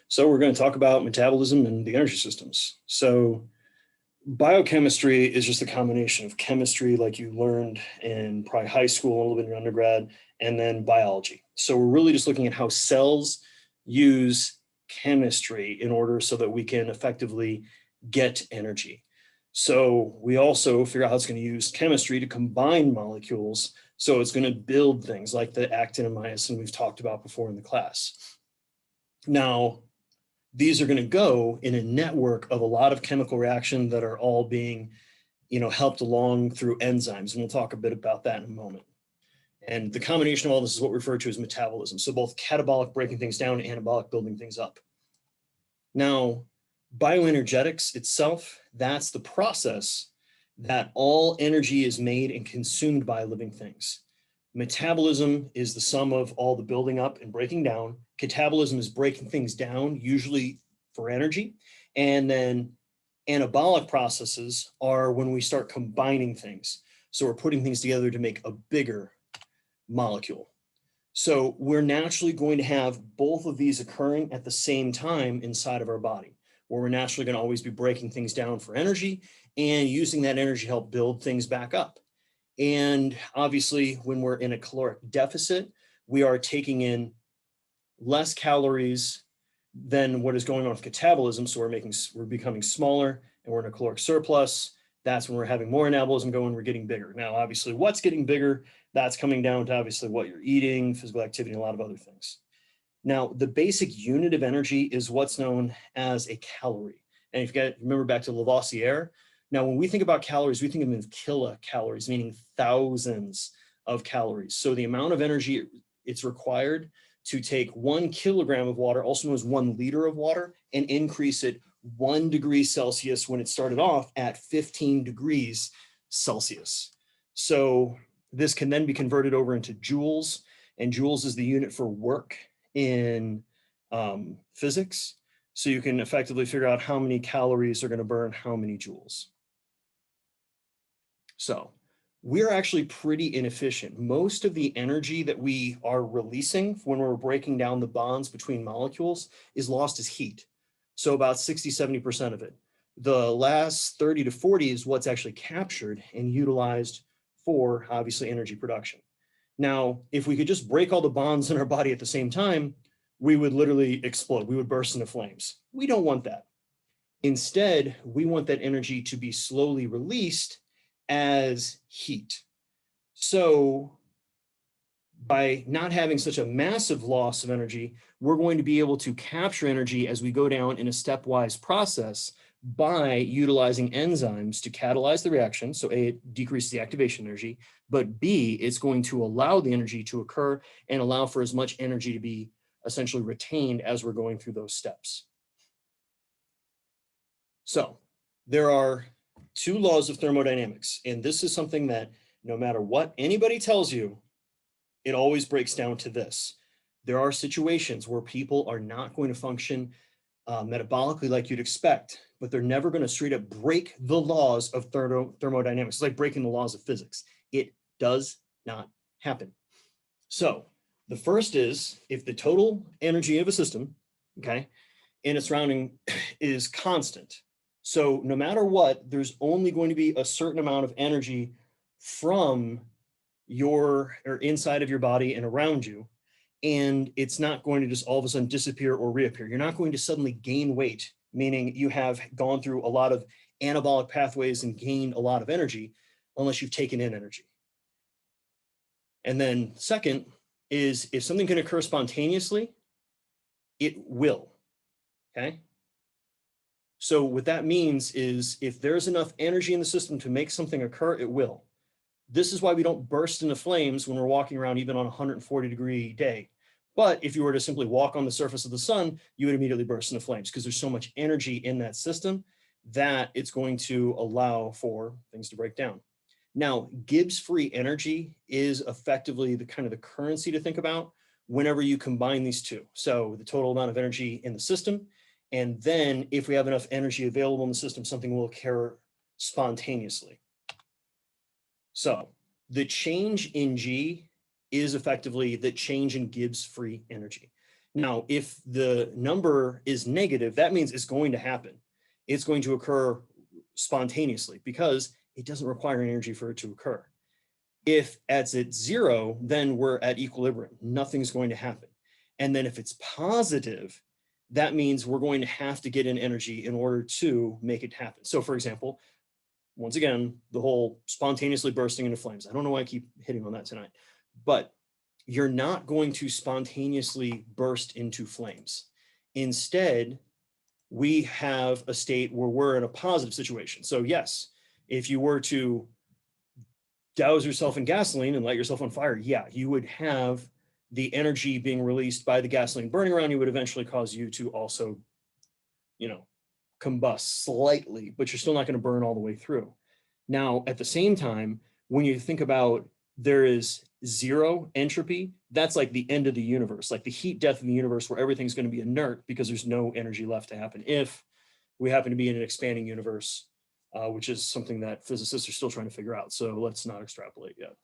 So we're going to talk about metabolism and the energy systems. So biochemistry is just a combination of chemistry like you learned in probably high school, a little bit in undergrad, and then biology. So we're really just looking at how cells use chemistry in order so that we can effectively get energy. So we also figure out how it's going to use chemistry to combine molecules. So it's going to build things like the actin and myosin we've talked about before in the class. Now, these are going to go in a network of a lot of chemical reactions that are all being, helped along through enzymes. And we'll talk a bit about that in a moment. And the combination of all this is what we refer to as metabolism. So both catabolic, breaking things down, and anabolic, building things up. Now, bioenergetics itself, that's the process that all energy is made and consumed by living things. Metabolism is the sum of all the building up and breaking down. Catabolism is breaking things down, usually for energy. And then anabolic processes are when we start combining things. So we're putting things together to make a bigger molecule. So we're naturally going to have both of these occurring at the same time inside of our body, where we're naturally going to always be breaking things down for energy and using that energy to help build things back up. And obviously, when we're in a caloric deficit, we are taking in less calories than what is going on with catabolism. So we're becoming smaller and we're in a caloric surplus. That's when we're having more anabolism going, we're getting bigger. Now, obviously, what's getting bigger? That's coming down to obviously what you're eating, physical activity, and a lot of other things. Now, the basic unit of energy is what's known as a calorie. And if you remember back to Lavoisier, now when we think about calories, we think of them as kilocalories, meaning thousands of calories. So the amount of energy it's required to take 1 kilogram of water, also known as 1 liter of water, and increase it 1 degree Celsius when it started off at 15 degrees Celsius. So this can then be converted over into joules, and joules is the unit for work in physics. So you can effectively figure out how many calories are going to burn how many joules. So we're actually pretty inefficient. Most of the energy that we are releasing when we're breaking down the bonds between molecules is lost as heat. So about 60–70% of it. The last 30 to 40 is what's actually captured and utilized for obviously energy production. Now, if we could just break all the bonds in our body at the same time, we would literally explode. We would burst into flames. We don't want that. Instead, we want that energy to be slowly released as heat. So by not having such a massive loss of energy, we're going to be able to capture energy as we go down in a stepwise process by utilizing enzymes to catalyze the reaction. So A, it decreases the activation energy, but B, it's going to allow the energy to occur and allow for as much energy to be essentially retained as we're going through those steps. So there are 2 laws of thermodynamics, and this is something that no matter what anybody tells you, it always breaks down to this. There are situations where people are not going to function metabolically like you'd expect, but they're never going to straight up break the laws of thermodynamics. It's like breaking the laws of physics. It does not happen. So the first is if the total energy of a system, okay, and its surrounding is constant. So no matter what, there's only going to be a certain amount of energy from your or inside of your body and around you. And it's not going to just all of a sudden disappear or reappear. You're not going to suddenly gain weight, meaning you have gone through a lot of anabolic pathways and gained a lot of energy unless you've taken in energy. And then second is if something can occur spontaneously, it will, okay? So what that means is if there's enough energy in the system to make something occur, it will. This is why we don't burst into flames when we're walking around even on a 140-degree day. But if you were to simply walk on the surface of the sun, you would immediately burst into flames because there's so much energy in that system that it's going to allow for things to break down. Now, Gibbs-free energy is effectively the kind of the currency to think about whenever you combine these two. So the total amount of energy in the system, and then if we have enough energy available in the system, something will occur spontaneously. So the change in G is effectively the change in Gibbs free energy. Now, if the number is negative, that means it's going to happen. It's going to occur spontaneously because it doesn't require energy for it to occur. If it's at 0, then we're at equilibrium. Nothing's going to happen. And then if it's positive, that means we're going to have to get in energy in order to make it happen. So for example, once again, the whole spontaneously bursting into flames. I don't know why I keep hitting on that tonight, but you're not going to spontaneously burst into flames. Instead, we have a state where we're in a positive situation. So yes, if you were to douse yourself in gasoline and light yourself on fire, yeah, you would have the energy being released by the gasoline burning around you would eventually cause you to also, combust slightly, but you're still not going to burn all the way through. Now, at the same time, when you think about there is 0 entropy, that's like the end of the universe, like the heat death of the universe where everything's going to be inert because there's no energy left to happen if we happen to be in an expanding universe, which is something that physicists are still trying to figure out. So let's not extrapolate yet.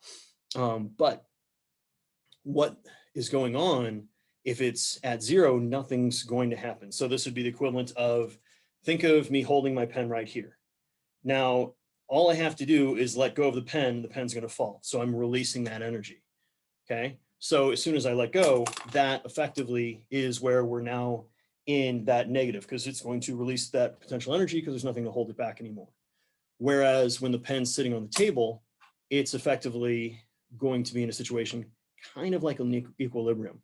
But what is going on if it's at 0, nothing's going to happen. So this would be the equivalent of, think of me holding my pen right here. Now, all I have to do is let go of the pen's going to fall. So I'm releasing that energy. Okay. So as soon as I let go, that effectively is where we're now in that negative because it's going to release that potential energy because there's nothing to hold it back anymore. Whereas when the pen's sitting on the table, it's effectively going to be in a situation kind of like an equilibrium.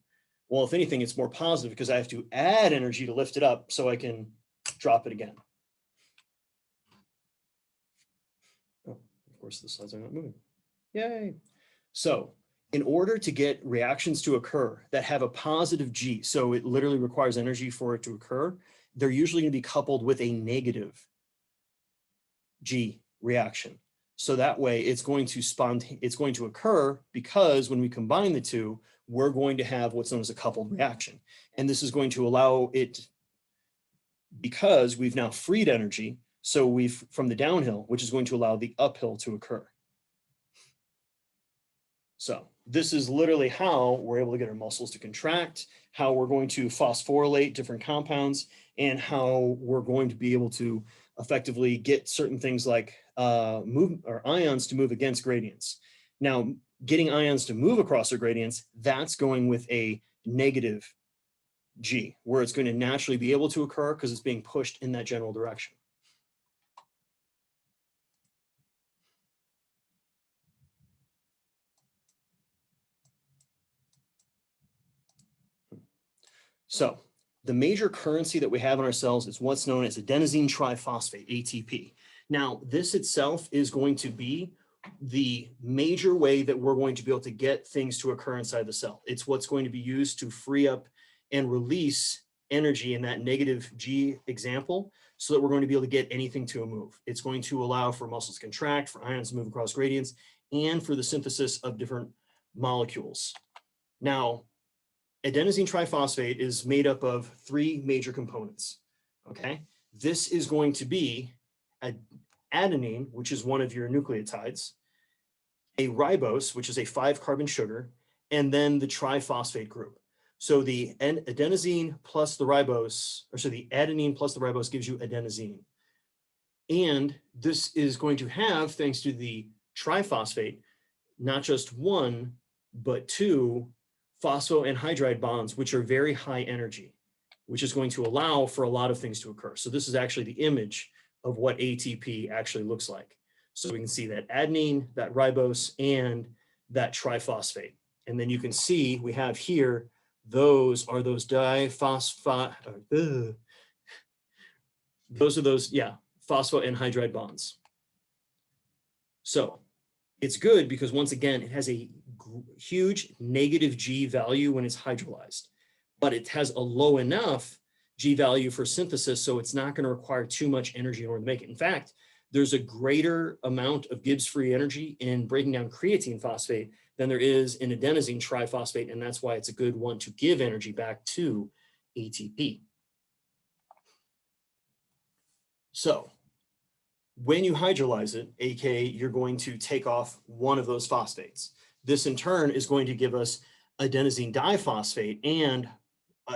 Well, if anything, it's more positive because I have to add energy to lift it up so I can drop it again. Oh, of course, the slides are not moving. Yay. So in order to get reactions to occur that have a positive G, so it literally requires energy for it to occur, they're usually going to be coupled with a negative G reaction. So that way it's going to occur because when we combine the two, we're going to have what's known as a coupled reaction. And this is going to allow it, because we've now freed energy, so we've from the downhill, which is going to allow the uphill to occur. So this is literally how we're able to get our muscles to contract, how we're going to phosphorylate different compounds, and how we're going to be able to effectively get certain things like ions to move against gradients. Now, getting ions to move across their gradients, that's going with a negative G, where it's going to naturally be able to occur because it's being pushed in that general direction. So the major currency that we have in our cells is what's known as adenosine triphosphate, ATP. Now, this itself is going to be the major way that we're going to be able to get things to occur inside the cell. It's what's going to be used to free up and release energy in that negative G example so that we're going to be able to get anything to move. It's going to allow for muscles to contract, for ions to move across gradients, and for the synthesis of different molecules. Now, adenosine triphosphate is made up of 3 major components, okay? This is going to be adenine, which is one of your nucleotides, a ribose, which is a 5-carbon sugar, and then the triphosphate group. So the adenosine plus the ribose, or so the adenine plus the ribose gives you adenosine. And this is going to have, thanks to the triphosphate, not just 1, but 2 phosphoanhydride bonds, which are very high energy, which is going to allow for a lot of things to occur. So this is actually the image of what ATP actually looks like. So we can see that adenine, that ribose, and that triphosphate. And then you can see we have here, those are those phosphoanhydride bonds. So it's good because once again, it has a huge negative G value when it's hydrolyzed, but it has a low enough G value for synthesis, so it's not going to require too much energy in order to make it. In fact, there's a greater amount of Gibbs free energy in breaking down creatine phosphate than there is in adenosine triphosphate, and that's why it's a good one to give energy back to ATP. So when you hydrolyze it, aka you're going to take off one of those phosphates. This in turn is going to give us adenosine diphosphate and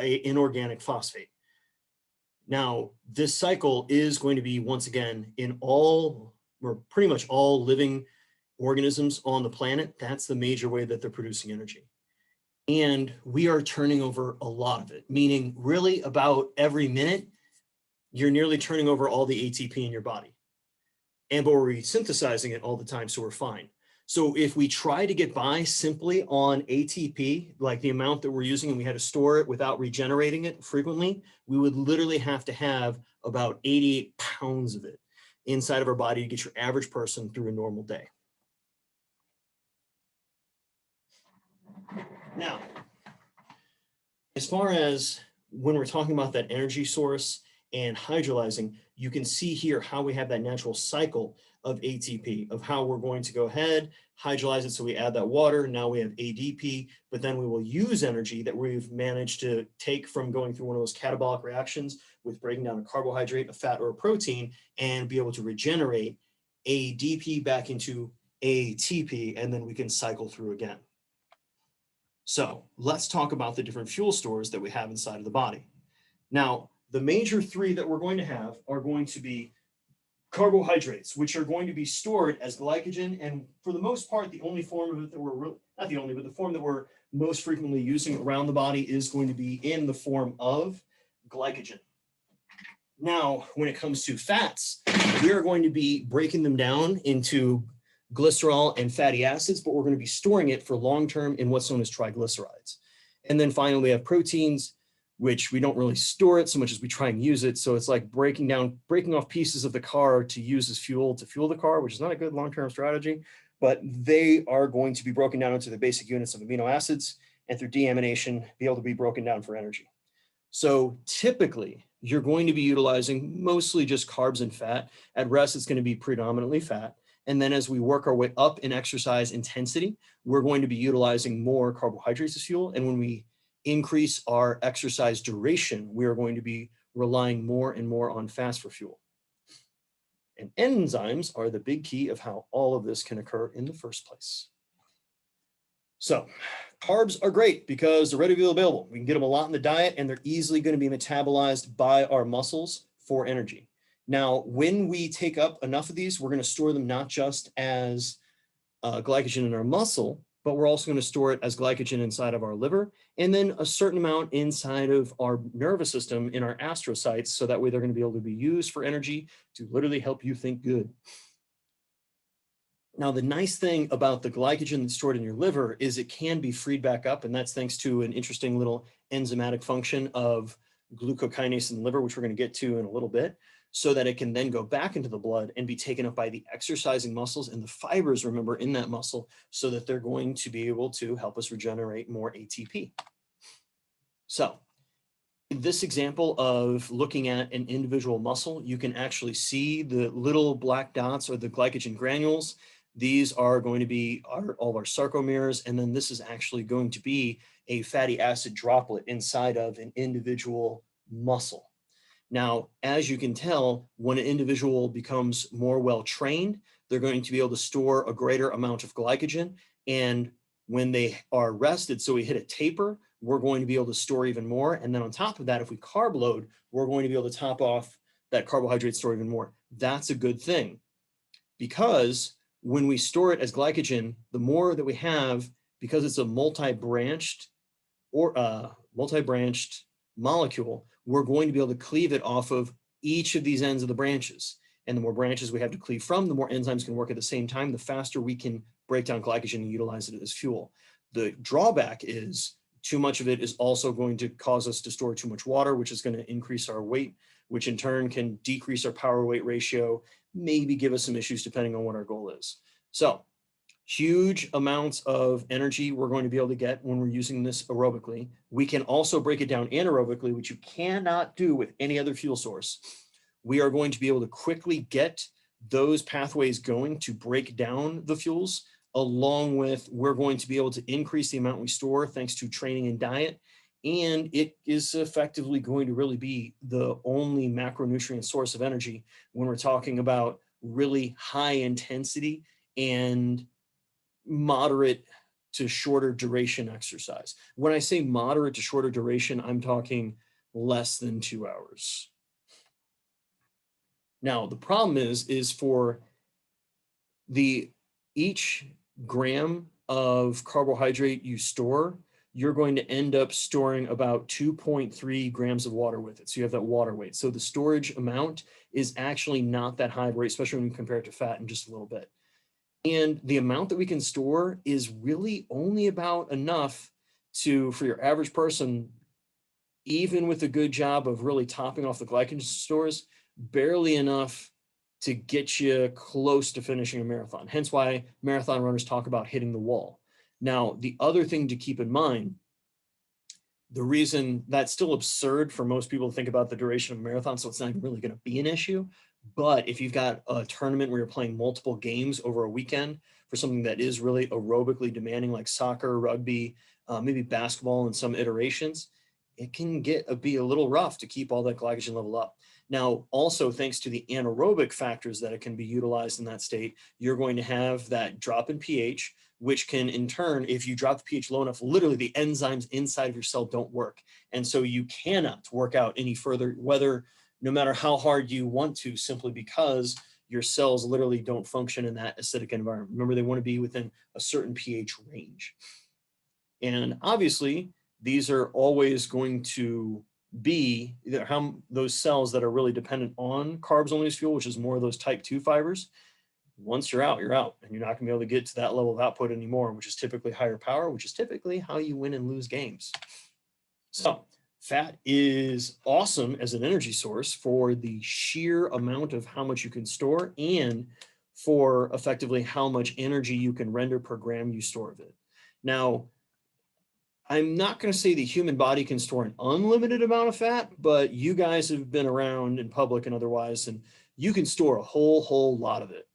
inorganic phosphate. Now, this cycle is going to be, once again, in all, or pretty much all living organisms on the planet. That's the major way that they're producing energy. And we are turning over a lot of it, meaning really about every minute, you're nearly turning over all the ATP in your body. But we're synthesizing it all the time, so we're fine. So if we try to get by simply on ATP, like the amount that we're using, and we had to store it without regenerating it frequently, we would literally have to have about 88 pounds of it inside of our body to get your average person through a normal day. Now, as far as when we're talking about that energy source and hydrolyzing, you can see here how we have that natural cycle of ATP, of how we're going to go ahead, hydrolyze it, so we add that water, now we have ADP, but then we will use energy that we've managed to take from going through one of those catabolic reactions with breaking down a carbohydrate, a fat, or a protein, and be able to regenerate ADP back into ATP, and then we can cycle through again. So let's talk about the different fuel stores that we have inside of the body. Now, the major three that we're going to have are going to be carbohydrates, which are going to be stored as glycogen. And for the most part, the only form of it that we're not the only, but the form that we're most frequently using around the body is going to be in the form of glycogen. Now, when it comes to fats, we are going to be breaking them down into glycerol and fatty acids, but we're going to be storing it for long-term in what's known as triglycerides. And then finally, we have proteins, which we don't really store it so much as we try and use it. So it's like breaking off pieces of the car to use as fuel to fuel the car, which is not a good long-term strategy, but they are going to be broken down into the basic units of amino acids, and through deamination, be able to be broken down for energy. So typically, you're going to be utilizing mostly just carbs and fat. At rest, it's going to be predominantly fat. And then as we work our way up in exercise intensity, we're going to be utilizing more carbohydrates as fuel. And when we increase our exercise duration, we are going to be relying more and more on fats for fuel. And enzymes are the big key of how all of this can occur in the first place. So carbs are great because they're readily available. We can get them a lot in the diet, and they're easily going to be metabolized by our muscles for energy. Now, when we take up enough of these, we're going to store them not just as glycogen in our muscle, but we're also going to store it as glycogen inside of our liver, and then a certain amount inside of our nervous system in our astrocytes, so that way they're going to be able to be used for energy to literally help you think good. Now, the nice thing about the glycogen that's stored in your liver is it can be freed back up, and that's thanks to an interesting little enzymatic function of glucokinase in the liver, which we're going to get to in a little bit, so that it can then go back into the blood and be taken up by the exercising muscles and the fibers, remember, in that muscle, so that they're going to be able to help us regenerate more ATP. So in this example of looking at an individual muscle, you can actually see the little black dots or the glycogen granules. These are going to be all of our sarcomeres, and then this is actually going to be a fatty acid droplet inside of an individual muscle. Now, as you can tell, when an individual becomes more well-trained, they're going to be able to store a greater amount of glycogen. And when they are rested, so we hit a taper, we're going to be able to store even more. And then on top of that, if we carb load, we're going to be able to top off that carbohydrate store even more. That's a good thing, because when we store it as glycogen, the more that we have, because it's a multi-branched molecule, we're going to be able to cleave it off of each of these ends of the branches. And the more branches we have to cleave from, the more enzymes can work at the same time, the faster we can break down glycogen and utilize it as fuel. The drawback is too much of it is also going to cause us to store too much water, which is going to increase our weight, which in turn can decrease our power weight ratio, maybe give us some issues depending on what our goal is. So huge amounts of energy we're going to be able to get when we're using this aerobically. We can also break it down anaerobically, which you cannot do with any other fuel source. We are going to be able to quickly get those pathways going to break down the fuels, along with we're going to be able to increase the amount we store thanks to training and diet. And it is effectively going to really be the only macronutrient source of energy when we're talking about really high intensity and moderate to shorter duration exercise. When I say moderate to shorter duration, I'm talking less than 2 hours. Now, the problem is for each gram of carbohydrate you store, you're going to end up storing about 2.3 grams of water with it. So you have that water weight. So the storage amount is actually not that high, right? Especially when you compare it to fat in just a little bit. And the amount that we can store is really only about enough for your average person, even with a good job of really topping off the glycogen stores, barely enough to get you close to finishing a marathon. Hence why marathon runners talk about hitting the wall. Now, the other thing to keep in mind, the reason that's still absurd for most people to think about the duration of a marathon, so it's not even really going to be an issue. But if you've got a tournament where you're playing multiple games over a weekend for something that is really aerobically demanding, like soccer, rugby, maybe basketball in some iterations, it can be a little rough to keep all that glycogen level up. Now, also thanks to the anaerobic factors that it can be utilized in that state, you're going to have that drop in pH, which can in turn, if you drop the pH low enough, literally the enzymes inside of your cell don't work. And so you cannot work out any further, no matter how hard you want to, simply because your cells literally don't function in that acidic environment. Remember, they want to be within a certain pH range. And obviously, these are always going to be those cells that are really dependent on carbs only as fuel, which is more of those type 2 fibers. Once you're out, and you're not going to be able to get to that level of output anymore, which is typically higher power, which is typically how you win and lose games. So fat is awesome as an energy source for the sheer amount of how much you can store and for effectively how much energy you can render per gram you store of it. Now, I'm not going to say the human body can store an unlimited amount of fat, but you guys have been around in public and otherwise, and you can store a whole lot of it.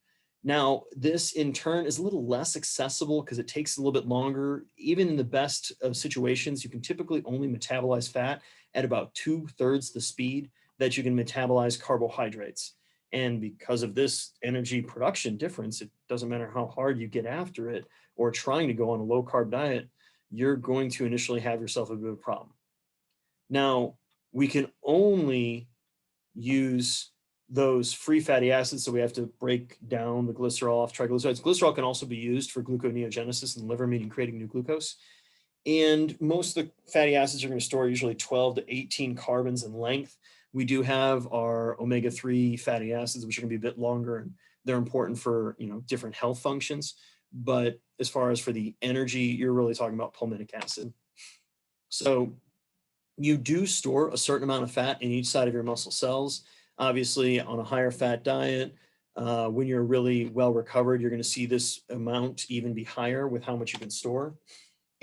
Now, this in turn is a little less accessible because it takes a little bit longer. Even in the best of situations, you can typically only metabolize fat at about 2/3 the speed that you can metabolize carbohydrates. And because of this energy production difference, it doesn't matter how hard you get after it or trying to go on a low carb diet, you're going to initially have yourself a bit of a problem. Now, we can only use those free fatty acids, so we have to break down the glycerol off triglycerides. Glycerol can also be used for gluconeogenesis in the liver, meaning creating new glucose. And most of the fatty acids are going to store usually 12 to 18 carbons in length. We do have our omega-3 fatty acids, which are going to be a bit longer, and they're important for different health functions. But as far as for the energy, you're really talking about palmitic acid. So you do store a certain amount of fat in each side of your muscle cells. Obviously, on a higher fat diet, when you're really well recovered, you're going to see this amount even be higher with how much you can store.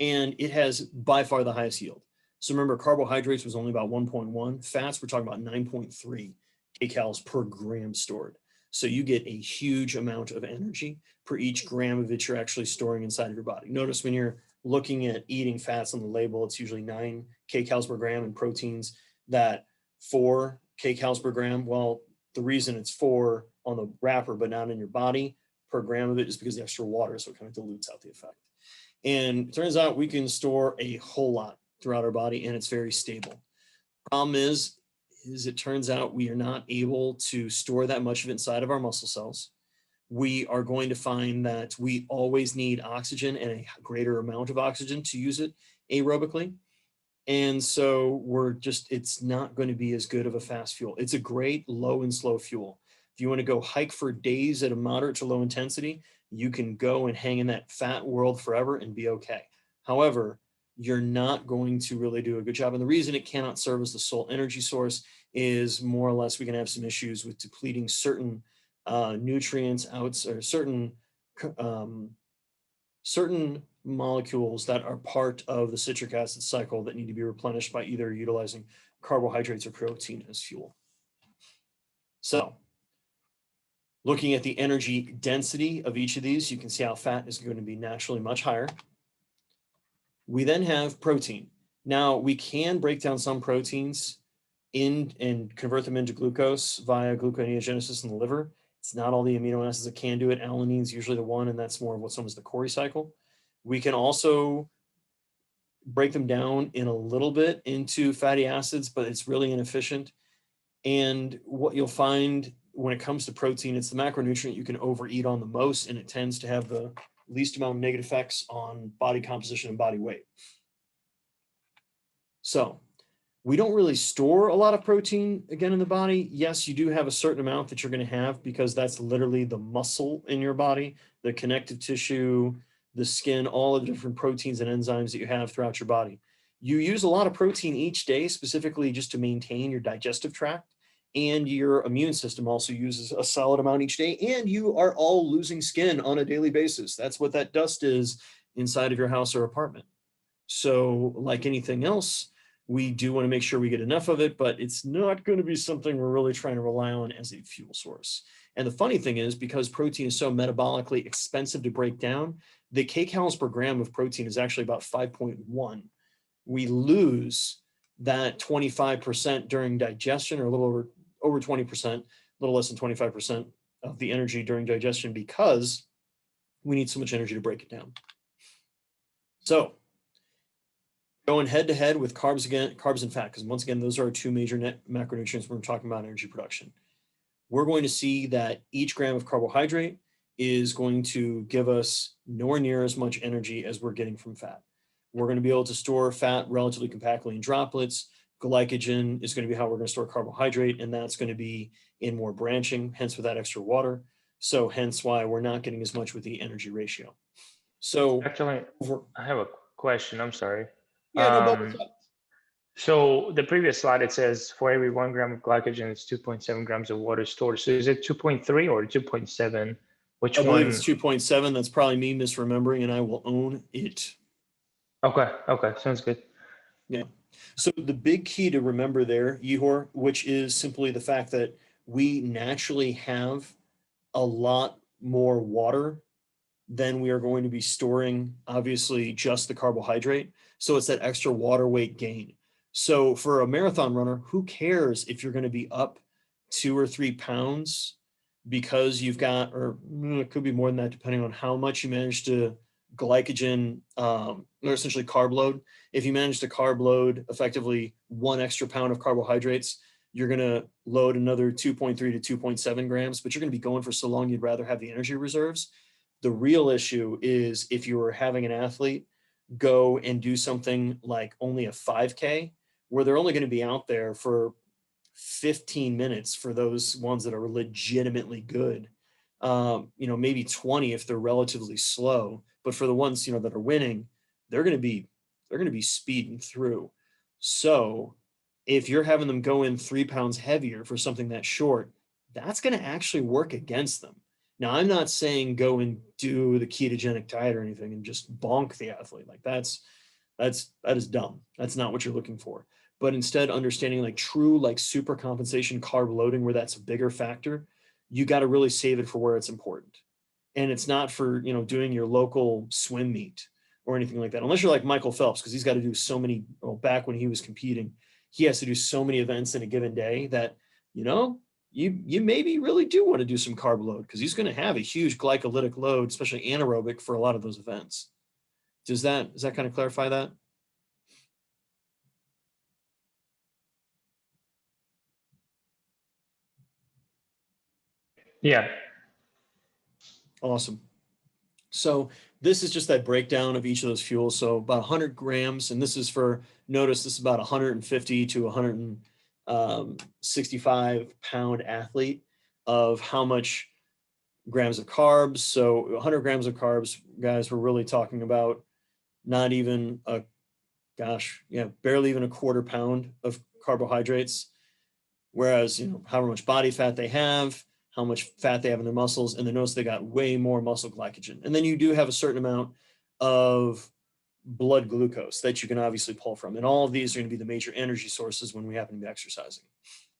And it has by far the highest yield. So remember, carbohydrates was only about 1.1. Fats, we're talking about 9.3 kcals per gram stored. So you get a huge amount of energy per each gram of it you're actually storing inside of your body. Notice when you're looking at eating fats on the label, it's usually 9 kcals per gram, and proteins that 4 kcals per gram. Well, the reason it's 4 on the wrapper but not in your body per gram of it is because the extra water, so it kind of dilutes out the effect. And it turns out we can store a whole lot throughout our body, and it's very stable. Problem is it turns out we are not able to store that much of it inside of our muscle cells. We are going to find that we always need oxygen and a greater amount of oxygen to use it aerobically. And so it's not going to be as good of a fast fuel. It's a great low and slow fuel. If you want to go hike for days at a moderate to low intensity, you can go and hang in that fat world forever and be okay. However, you're not going to really do a good job. And the reason it cannot serve as the sole energy source is more or less we can have some issues with depleting certain nutrients out, or certain molecules that are part of the citric acid cycle that need to be replenished by either utilizing carbohydrates or protein as fuel. So looking at the energy density of each of these, you can see how fat is going to be naturally much higher. We then have protein. Now, we can break down some proteins and convert them into glucose via gluconeogenesis in the liver. It's not all the amino acids that can do it. Alanine is usually the one, and that's more of what's known as the Cori cycle. We can also break them down in a little bit into fatty acids, but it's really inefficient. And what you'll find when it comes to protein, it's the macronutrient you can overeat on the most, and it tends to have the least amount of negative effects on body composition and body weight. So we don't really store a lot of protein again in the body. Yes, you do have a certain amount that you're going to have because that's literally the muscle in your body, the connective tissue, the skin, all of the different proteins and enzymes that you have throughout your body. You use a lot of protein each day, specifically just to maintain your digestive tract, and your immune system also uses a solid amount each day, and you are all losing skin on a daily basis. That's what that dust is inside of your house or apartment. So like anything else, we do want to make sure we get enough of it, but it's not going to be something we're really trying to rely on as a fuel source. And the funny thing is, because protein is so metabolically expensive to break down, the kcals per gram of protein is actually about 5.1. We lose that 25% during digestion, or a little over 20%, a little less than 25% of the energy during digestion, because we need so much energy to break it down. So going head to head with carbs and fat, because once again, those are our two major macronutrients when we're talking about energy production. We're going to see that each gram of carbohydrate is going to give us nowhere near as much energy as we're getting from fat. We're going to be able to store fat relatively compactly in droplets. Glycogen is going to be how we're going to store carbohydrate, and that's going to be in more branching, hence with that extra water. So hence why we're not getting as much with the energy ratio. So Actually, I have a question. I'm sorry. Yeah, no bubbles. So the previous slide, it says for every 1 gram of glycogen, it's 2.7 grams of water stored. So is it 2.3 or 2.7? Which I believe one? it's 2.7. That's probably me misremembering, and I will own it. Okay, sounds good. Yeah. So the big key to remember there, Yehor, which is simply the fact that we naturally have a lot more water than we are going to be storing, obviously, just the carbohydrate. So it's that extra water weight gain. So for a marathon runner, who cares if you're going to be up 2 or 3 pounds because you've got, or it could be more than that, depending on how much you manage to glycogen, or essentially carb load. If you manage to carb load effectively 1 extra pound of carbohydrates, you're going to load another 2.3 to 2.7 grams, but you're going to be going for so long, you'd rather have the energy reserves. The real issue is if you were having an athlete go and do something like only a 5K, where they're only going to be out there for 15 minutes for those ones that are legitimately good, maybe 20 if they're relatively slow. But for the ones, that are winning, they're going to be speeding through. So if you're having them go in 3 pounds heavier for something that short, that's going to actually work against them. Now, I'm not saying go and do the ketogenic diet or anything and just bonk the athlete. Like that is dumb. That's not what you're looking for. But instead, understanding like true like super compensation carb loading, where that's a bigger factor, you got to really save it for where it's important. And it's not for doing your local swim meet or anything like that, unless you're like Michael Phelps, because he's got to do so many. Well, back when he was competing, he has to do so many events in a given day that you maybe really do want to do some carb load, because he's going to have a huge glycolytic load, especially anaerobic, for a lot of those events. Does that kind of clarify that? Yeah. Awesome. So this is just that breakdown of each of those fuels. So about 100 grams, and this is notice this is about 150 to 165 pound athlete, of how much grams of carbs. So 100 grams of carbs, guys, we're really talking about not even barely even a quarter pound of carbohydrates. Whereas, however much body fat they have, how much fat they have in their muscles, and then notice they got way more muscle glycogen. And then you do have a certain amount of blood glucose that you can obviously pull from. And all of these are going to be the major energy sources when we happen to be exercising.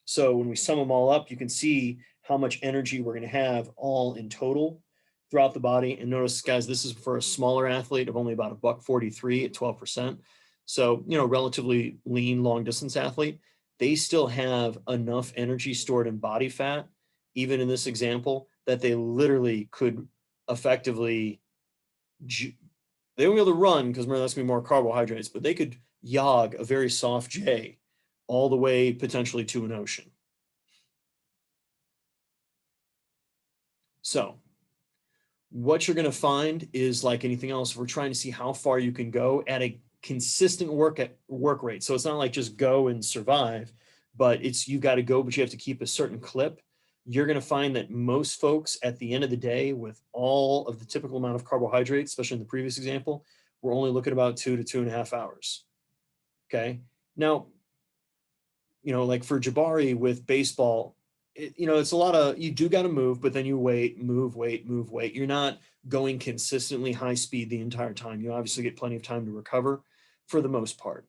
So when we sum them all up, you can see how much energy we're going to have all in total throughout the body. And notice, guys, this is for a smaller athlete of only about $143 at 12%. So, relatively lean, long distance athlete. They still have enough energy stored in body fat, even in this example, that they literally could effectively They won't be able to run because remember that's going to be more carbohydrates, but they could jog a very soft J all the way potentially to an ocean. So what you're going to find is like anything else, we're trying to see how far you can go at a consistent work rate. So it's not like just go and survive, but it's you got to go, but you have to keep a certain clip. You're going to find that most folks at the end of the day with all of the typical amount of carbohydrates, especially in the previous example, we're only looking about 2 to 2.5 hours. Okay. Now, you know, like for Jabari with baseball, you know, it's a lot of, you do got to move, but then you wait, move, wait, move, wait. You're not going consistently high speed the entire time. You obviously get plenty of time to recover for the most part.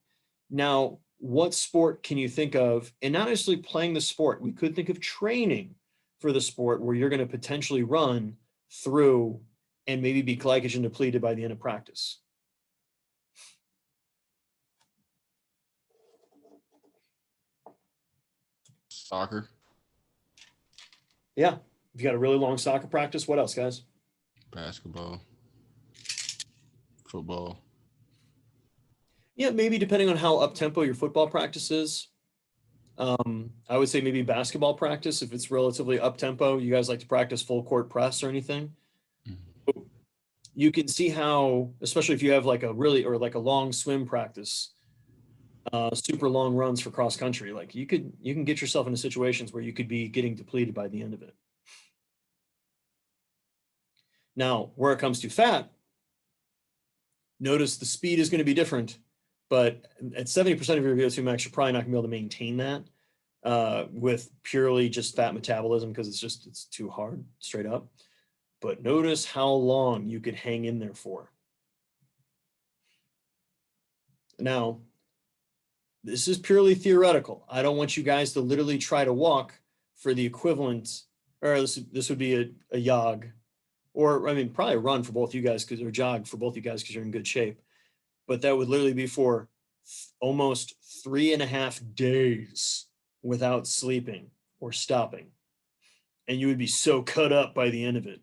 Now, what sport can you think of? And not necessarily playing the sport. We could think of training for the sport where you're going to potentially run through and maybe be glycogen depleted by the end of practice. Soccer. Yeah. If you got a really long soccer practice, what else, guys? Basketball. Football. Yeah, maybe depending on how up-tempo your football practice is. I would say maybe basketball practice, if it's relatively up-tempo. You guys like to practice full court press or anything? Mm-hmm. You can see how, especially if you have like a really, or like a long swim practice, super long runs for cross country, like you can get yourself into situations where you could be getting depleted by the end of it. Now, where it comes to fat, notice the speed is going to be different, but at 70% of your VO2 max, you're probably not going to be able to maintain that with purely just fat metabolism because it's too hard straight up. But notice how long you could hang in there for. Now, this is purely theoretical. I don't want you guys to literally try to walk for the equivalent, or this would be a jog, or I mean, probably a run for both you guys because or jog for both you guys because you're in good shape. But that would literally be for almost 3.5 days without sleeping or stopping. And you would be so cut up by the end of it.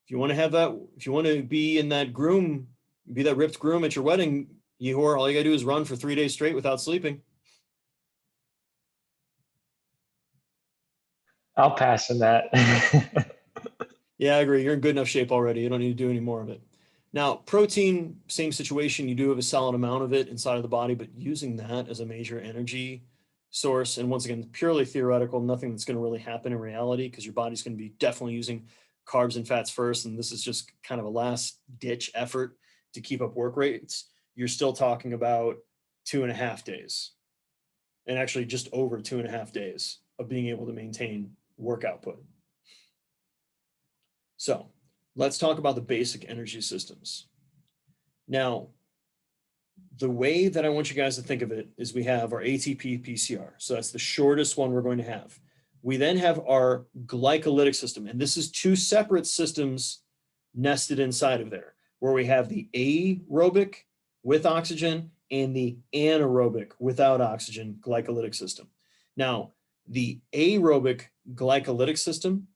If you want to have that, if you want to be in that groom, be that ripped groom at your wedding, all you gotta do is run for 3 days straight without sleeping. I'll pass on that. Yeah, I agree. You're in good enough shape already. You don't need to do any more of it. Now, protein, same situation. You do have a solid amount of it inside of the body, but using that as a major energy source, and once again, purely theoretical, nothing that's going to really happen in reality because your body's going to be definitely using carbs and fats first, and this is just kind of a last ditch effort to keep up work rates. You're still talking about 2.5 days, and actually just over 2.5 days of being able to maintain work output. So let's talk about the basic energy systems. Now, the way that I want you guys to think of it is we have our ATP PCR. So that's the shortest one we're going to have. We then have our glycolytic system, and this is two separate systems nested inside of there, where we have the aerobic with oxygen and the anaerobic without oxygen glycolytic system. Now, the aerobic glycolytic system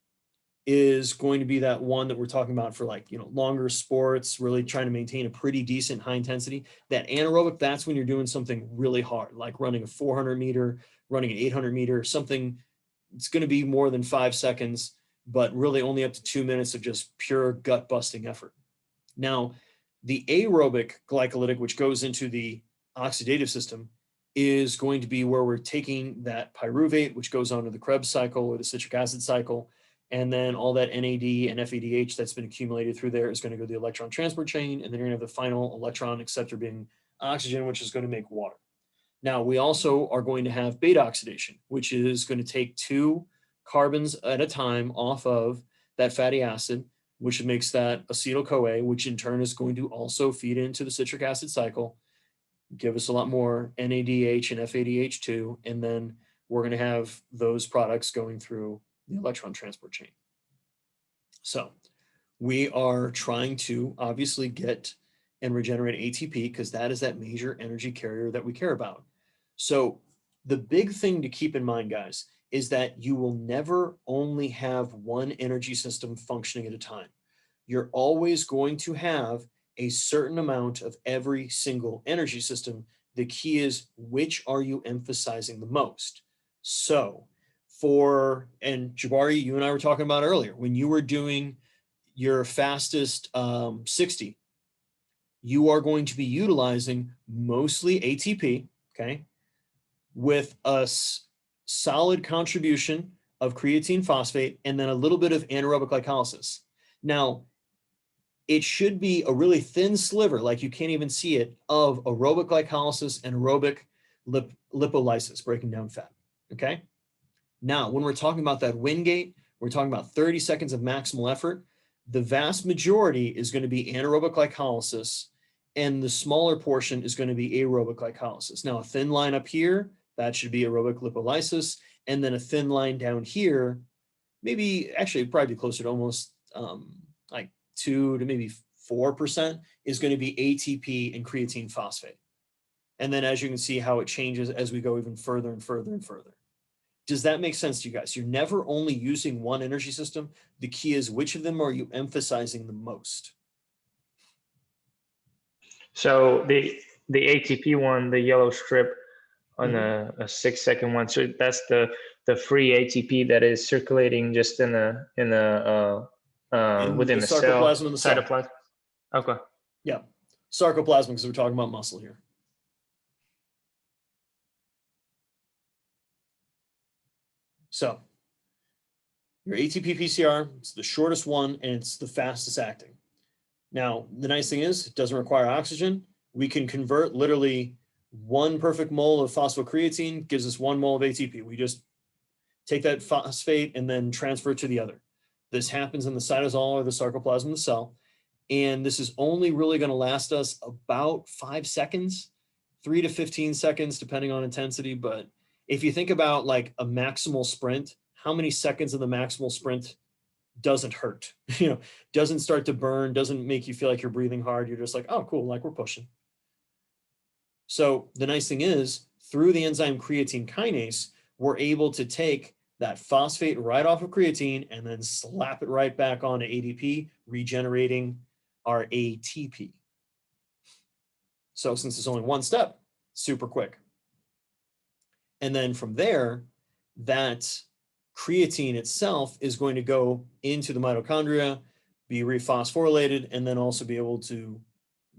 is going to be that one that we're talking about for like, longer sports, really trying to maintain a pretty decent high intensity. That anaerobic, that's when you're doing something really hard, like running a 400 meter, running an 800 meter, something it's going to be more than 5 seconds, but really only up to 2 minutes of just pure gut busting effort. Now, the aerobic glycolytic, which goes into the oxidative system, is going to be where we're taking that pyruvate, which goes on to the Krebs cycle or the citric acid cycle, and then all that NAD and FADH that's been accumulated through there is going to go to the electron transport chain, and then you're going to have the final electron acceptor being oxygen, which is going to make water. Now, we also are going to have beta oxidation, which is going to take 2 carbons at a time off of that fatty acid, which makes that acetyl-CoA, which in turn is going to also feed into the citric acid cycle, give us a lot more NADH and FADH2, and then we're going to have those products going through the electron transport chain. So we are trying to obviously get and regenerate ATP because that is that major energy carrier that we care about. So the big thing to keep in mind, guys, is that you will never only have one energy system functioning at a time. You're always going to have a certain amount of every single energy system. The key is, which are you emphasizing the most? So and Jabari, you and I were talking about earlier, when you were doing your fastest 60, you are going to be utilizing mostly ATP, okay, with a solid contribution of creatine phosphate and then a little bit of anaerobic glycolysis. Now, it should be a really thin sliver, like you can't even see it, of aerobic glycolysis and aerobic lipolysis, breaking down fat, okay? Now, when we're talking about that win gate, we're talking about 30 seconds of maximal effort. The vast majority is going to be anaerobic glycolysis, and the smaller portion is going to be aerobic glycolysis. Now, a thin line up here, that should be aerobic lipolysis, and then a thin line down here, maybe actually probably closer to almost like 2 to maybe 4% is going to be ATP and creatine phosphate. And then as you can see how it changes as we go even further and further and further. Does that make sense to you guys? You're never only using one energy system. The key is, which of them are you emphasizing the most? So the ATP one, the yellow strip on a 6-second one. So that's the free ATP that is circulating just within the cell, sarcoplasm in the cell. cytoplasm. Okay. Yeah, sarcoplasm, because we're talking about muscle here. So your ATP PCR, it's the shortest one and it's the fastest acting. Now, the nice thing is it doesn't require oxygen. We can convert literally 1 perfect mole of phosphocreatine gives us 1 mole of ATP. We just take that phosphate and then transfer it to the other. This happens in the cytosol or the sarcoplasm of the cell. And this is only really going to last us about 5 seconds, 3 to 15 seconds, depending on intensity. But if you think about like a maximal sprint, how many seconds of the maximal sprint doesn't hurt, doesn't start to burn, doesn't make you feel like you're breathing hard. You're just like, oh, cool, like we're pushing. So the nice thing is, through the enzyme creatine kinase, we're able to take that phosphate right off of creatine and then slap it right back onto ADP, regenerating our ATP. So since it's only one step, super quick. And then from there, that creatine itself is going to go into the mitochondria, be rephosphorylated, and then also be able to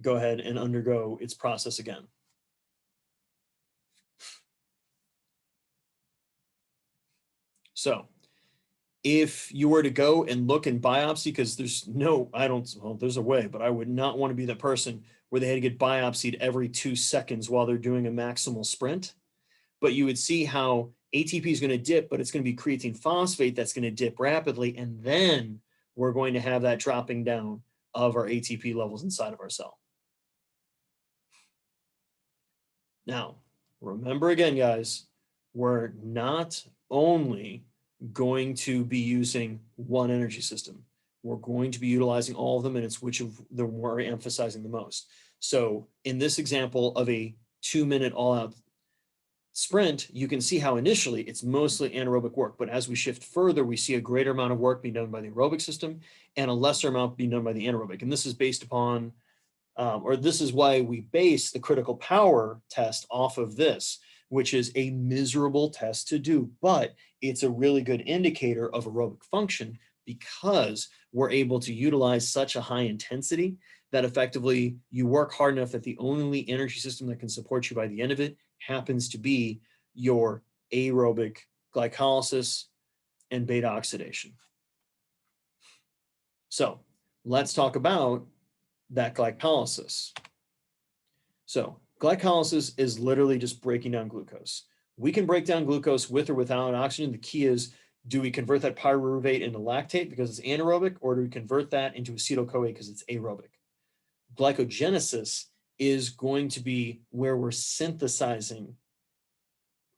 go ahead and undergo its process again. So if you were to go and look in biopsy, because there's there's a way, but I would not want to be the person where they had to get biopsied every 2 seconds while they're doing a maximal sprint. But you would see how ATP is going to dip, but it's going to be creatine phosphate that's going to dip rapidly. And then we're going to have that dropping down of our ATP levels inside of our cell. Now, remember again, guys, we're not only going to be using one energy system. We're going to be utilizing all of them, and it's which of them we're emphasizing the most. So in this example of a 2-minute all-out sprint, you can see how initially it's mostly anaerobic work, but as we shift further, we see a greater amount of work being done by the aerobic system and a lesser amount being done by the anaerobic. And this is based upon, or this is why we base the critical power test off of this, which is a miserable test to do, but it's a really good indicator of aerobic function because we're able to utilize such a high intensity that effectively you work hard enough that the only energy system that can support you by the end of it happens to be your aerobic glycolysis and beta oxidation. So let's talk about that glycolysis. So glycolysis is literally just breaking down glucose. We can break down glucose with or without oxygen. The key is, do we convert that pyruvate into lactate because it's anaerobic, or do we convert that into acetyl-CoA because it's aerobic? Glycogenesis is going to be where we're synthesizing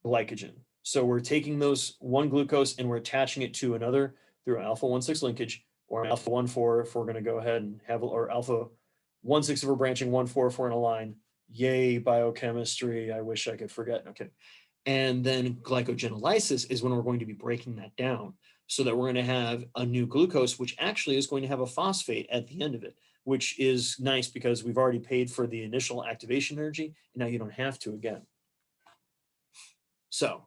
glycogen. So we're taking those one glucose and we're attaching it to another through alpha-1,6 linkage, or alpha-1,4 if we're going to go ahead and have, or alpha-1,6 if we're branching 1,4 if we're in a line. Yay, biochemistry. I wish I could forget. Okay. And then glycogenolysis is when we're going to be breaking that down so that we're going to have a new glucose, which actually is going to have a phosphate at the end of it. which is nice because we've already paid for the initial activation energy, and now you don't have to again. So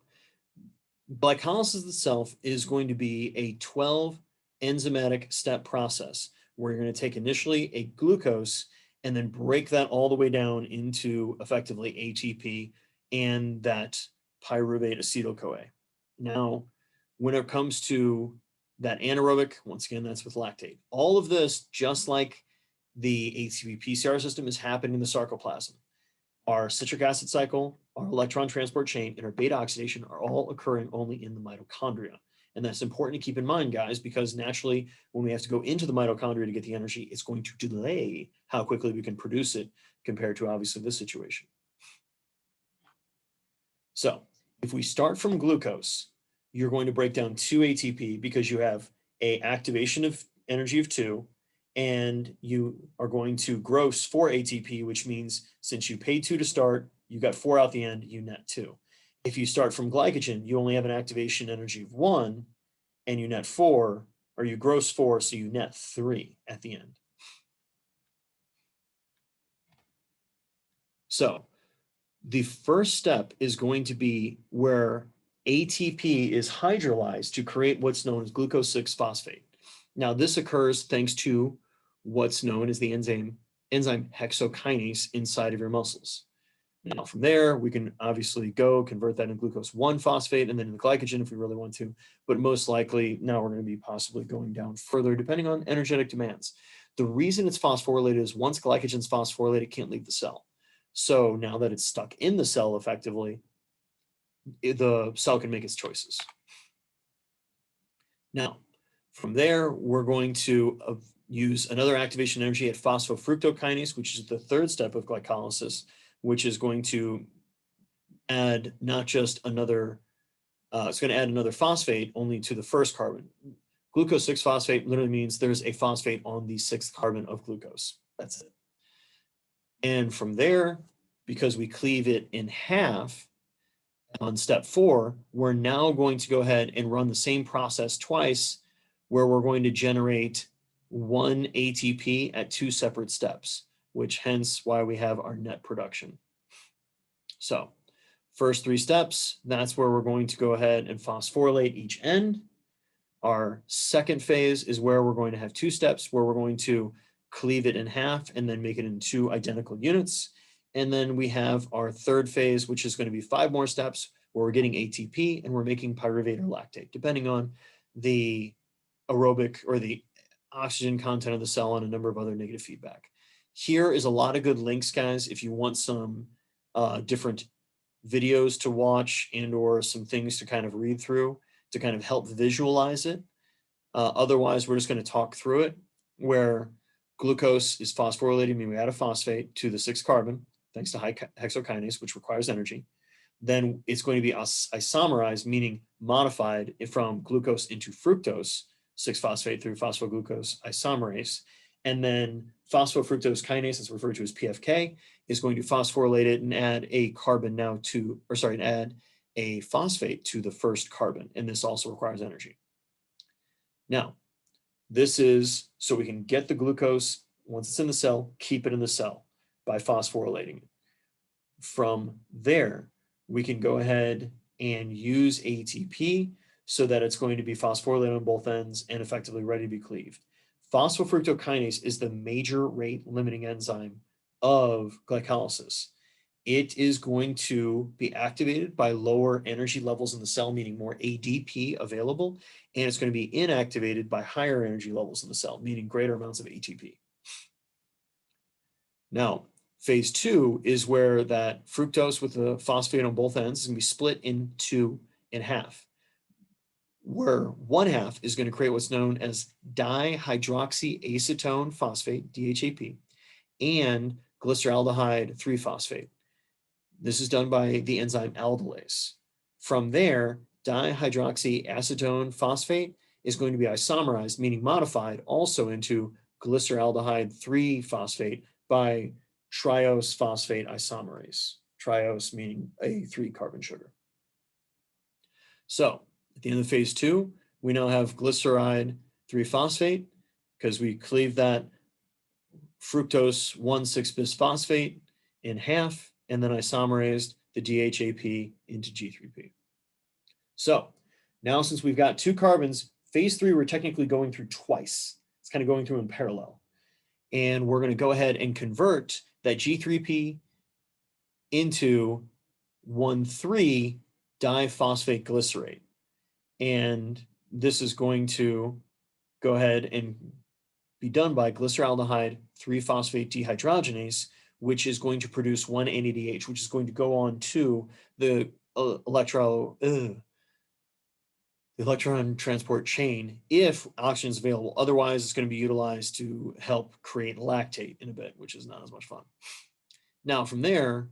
glycolysis itself is going to be a 12 enzymatic step process where you're going to take initially a glucose and then break that all the way down into effectively ATP and that pyruvate acetyl-CoA. Now, when it comes to that anaerobic, once again, that's with lactate. All of this, just like the ATP PCR system, is happening in the sarcoplasm. Our citric acid cycle, our electron transport chain, and our beta oxidation are all occurring only in the mitochondria. And that's important to keep in mind, guys, because naturally, when we have to go into the mitochondria to get the energy, it's going to delay how quickly we can produce it compared to obviously this situation. So if we start from glucose, you're going to break down 2 ATP because you have a activation of energy of 2, and you are going to gross 4 ATP, which means since you paid 2 to start, you got 4 out the end, you net 2. If you start from glycogen, you only have an activation energy of 1, and you net 4, or you gross 4, so you net 3 at the end. So the first step is going to be where ATP is hydrolyzed to create what's known as glucose 6-phosphate. Now, this occurs thanks to what's known as the enzyme hexokinase inside of your muscles. Now, from there, we can obviously go convert that into glucose 1-phosphate and then into glycogen if we really want to. But most likely, now we're going to be possibly going down further depending on energetic demands. The reason it's phosphorylated is once glycogen's phosphorylated, it can't leave the cell. So now that it's stuck in the cell effectively, the cell can make its choices. Now, from there, we're going to use another activation energy at phosphofructokinase, which is the third step of glycolysis, which is going to add not just another, it's going to add another phosphate only to the first carbon. Glucose 6-phosphate literally means there's a phosphate on the 6th carbon of glucose. That's it. And from there, because we cleave it in half on step 4, we're now going to go ahead and run the same process twice, where we're going to generate 1 ATP at 2 separate steps, which hence why we have our net production. So first 3 steps, that's where we're going to go ahead and phosphorylate each end. Our second phase is where we're going to have 2 steps where we're going to cleave it in half and then make it into 2 identical units. And then we have our third phase, which is going to be 5 more steps where we're getting ATP and we're making pyruvate or lactate, depending on the aerobic or the oxygen content of the cell and a number of other negative feedback. Here is a lot of good links, guys, if you want some different videos to watch and or some things to kind of read through to kind of help visualize it. Otherwise, we're just going to talk through it, where glucose is phosphorylated, meaning we add a phosphate to the 6th carbon, thanks to hexokinase, which requires energy. Then it's going to be isomerized, meaning modified from glucose into fructose, 6-phosphate through phosphoglucose isomerase. And then phosphofructose kinase, it's referred to as PFK, is going to phosphorylate it and add a carbon now to, or sorry, add a phosphate to the 1st carbon. And this also requires energy. Now, this is so we can get the glucose, once it's in the cell, keep it in the cell by phosphorylating it. From there, we can go ahead and use ATP so that it's going to be phosphorylated on both ends and effectively ready to be cleaved. Phosphofructokinase is the major rate limiting enzyme of glycolysis. It is going to be activated by lower energy levels in the cell, meaning more ADP available, and it's going to be inactivated by higher energy levels in the cell, meaning greater amounts of ATP. Now, phase 2 is where that fructose with the phosphate on both ends is going to be split in half, where one half is going to create what's known as dihydroxyacetone phosphate, DHAP, and glyceraldehyde 3-phosphate. This is done by the enzyme aldolase. From there, dihydroxyacetone phosphate is going to be isomerized, meaning modified, also into glyceraldehyde 3-phosphate by triose phosphate isomerase. Triose meaning a 3-carbon sugar. So at the end of phase 2, we now have glyceride 3-phosphate because we cleave that fructose 1,6-bisphosphate in half, and then isomerized the DHAP into G3P. So now since we've got 2 carbons, phase 3 we're technically going through twice. It's kind of going through in parallel. And we're going to go ahead and convert that G3P into 1,3-diphosphate glycerate. And this is going to go ahead and be done by glyceraldehyde 3-phosphate dehydrogenase, which is going to produce 1-NADH, which is going to go on to the electron transport chain if oxygen is available. Otherwise, it's going to be utilized to help create lactate in a bit, which is not as much fun. Now, from there,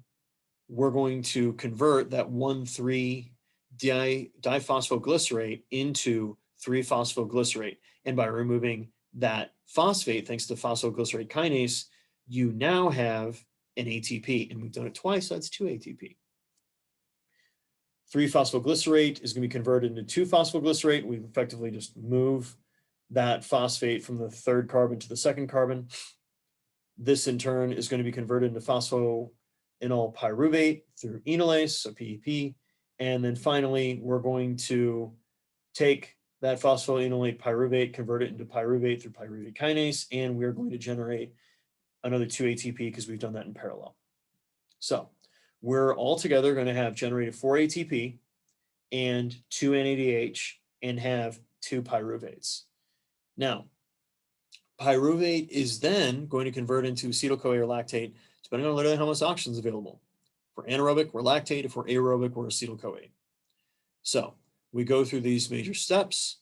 we're going to convert that 1,3-diphosphoglycerate into 3-phosphoglycerate. And by removing that phosphate, thanks to phosphoglycerate kinase, you now have an ATP. And we've done it twice, so that's 2 ATP. 3-phosphoglycerate is going to be converted into 2-phosphoglycerate. We effectively just move that phosphate from the 3rd carbon to the 2nd carbon. This in turn is going to be converted into phosphoenol pyruvate through enolase, so PEP. And then finally, we're going to take that phosphoenolate pyruvate, convert it into pyruvate through pyruvate kinase, and we're going to generate another 2 ATP because we've done that in parallel. So we're altogether going to have generated 4 ATP and 2 NADH and have 2 pyruvates. Now, pyruvate is then going to convert into acetyl-CoA or lactate, depending on literally how much oxygen is available. If we're anaerobic, we're lactate. If we're aerobic, we're acetyl-CoA. So we go through these major steps.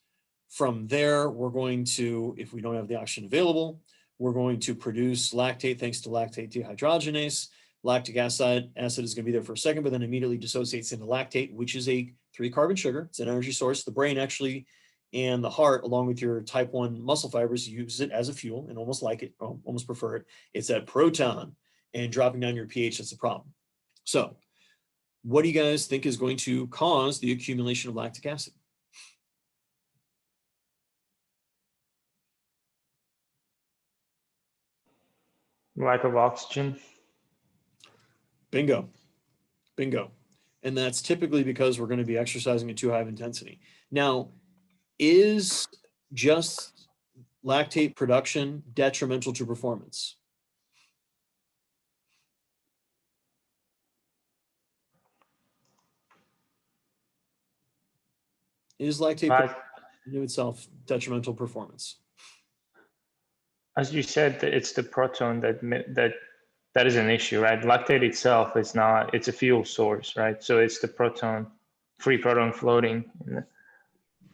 From there, we're going to, if we don't have the oxygen available, we're going to produce lactate thanks to lactate dehydrogenase. Lactic acid is going to be there for a second, but then immediately dissociates into lactate, which is a 3-carbon sugar. It's an energy source. The brain actually and the heart, along with your type 1 muscle fibers, use it as a fuel and almost like it, almost prefer it. It's that proton, and dropping down your pH, that's the problem. So what do you guys think is going to cause the accumulation of lactic acid? Lack of oxygen. Bingo. Bingo. And that's typically because we're going to be exercising at too high of intensity. Now, is just lactate production detrimental to performance? Is lactate production in itself detrimental performance? As you said, it's the proton that is an issue, right? Lactate itself is not, it's a fuel source, right? So it's the proton, free proton floating in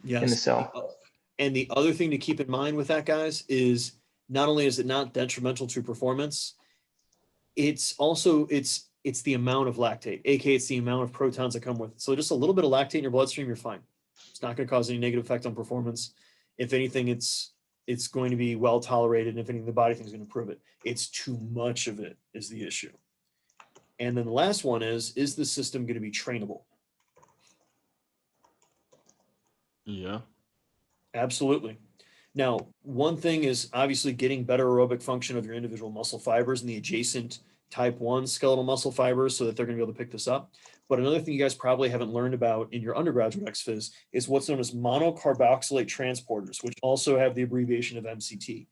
the cell. And the other thing to keep in mind with that, guys, is not only is it not detrimental to performance, it's also, it's the amount of lactate, aka it's the amount of protons that come with it. So just a little bit of lactate in your bloodstream, you're fine. It's not going to cause any negative effect on performance. If anything, it's going to be well tolerated. And if anything, the body thinks is going to improve it. It's too much of it is the issue. And then the last one is the system going to be trainable? Yeah. Absolutely. Now, one thing is obviously getting better aerobic function of your individual muscle fibers and the adjacent type 1 skeletal muscle fibers so that they're going to be able to pick this up. But another thing you guys probably haven't learned about in your undergraduate ex-phys is what's known as monocarboxylate transporters, which also have the abbreviation of MCT.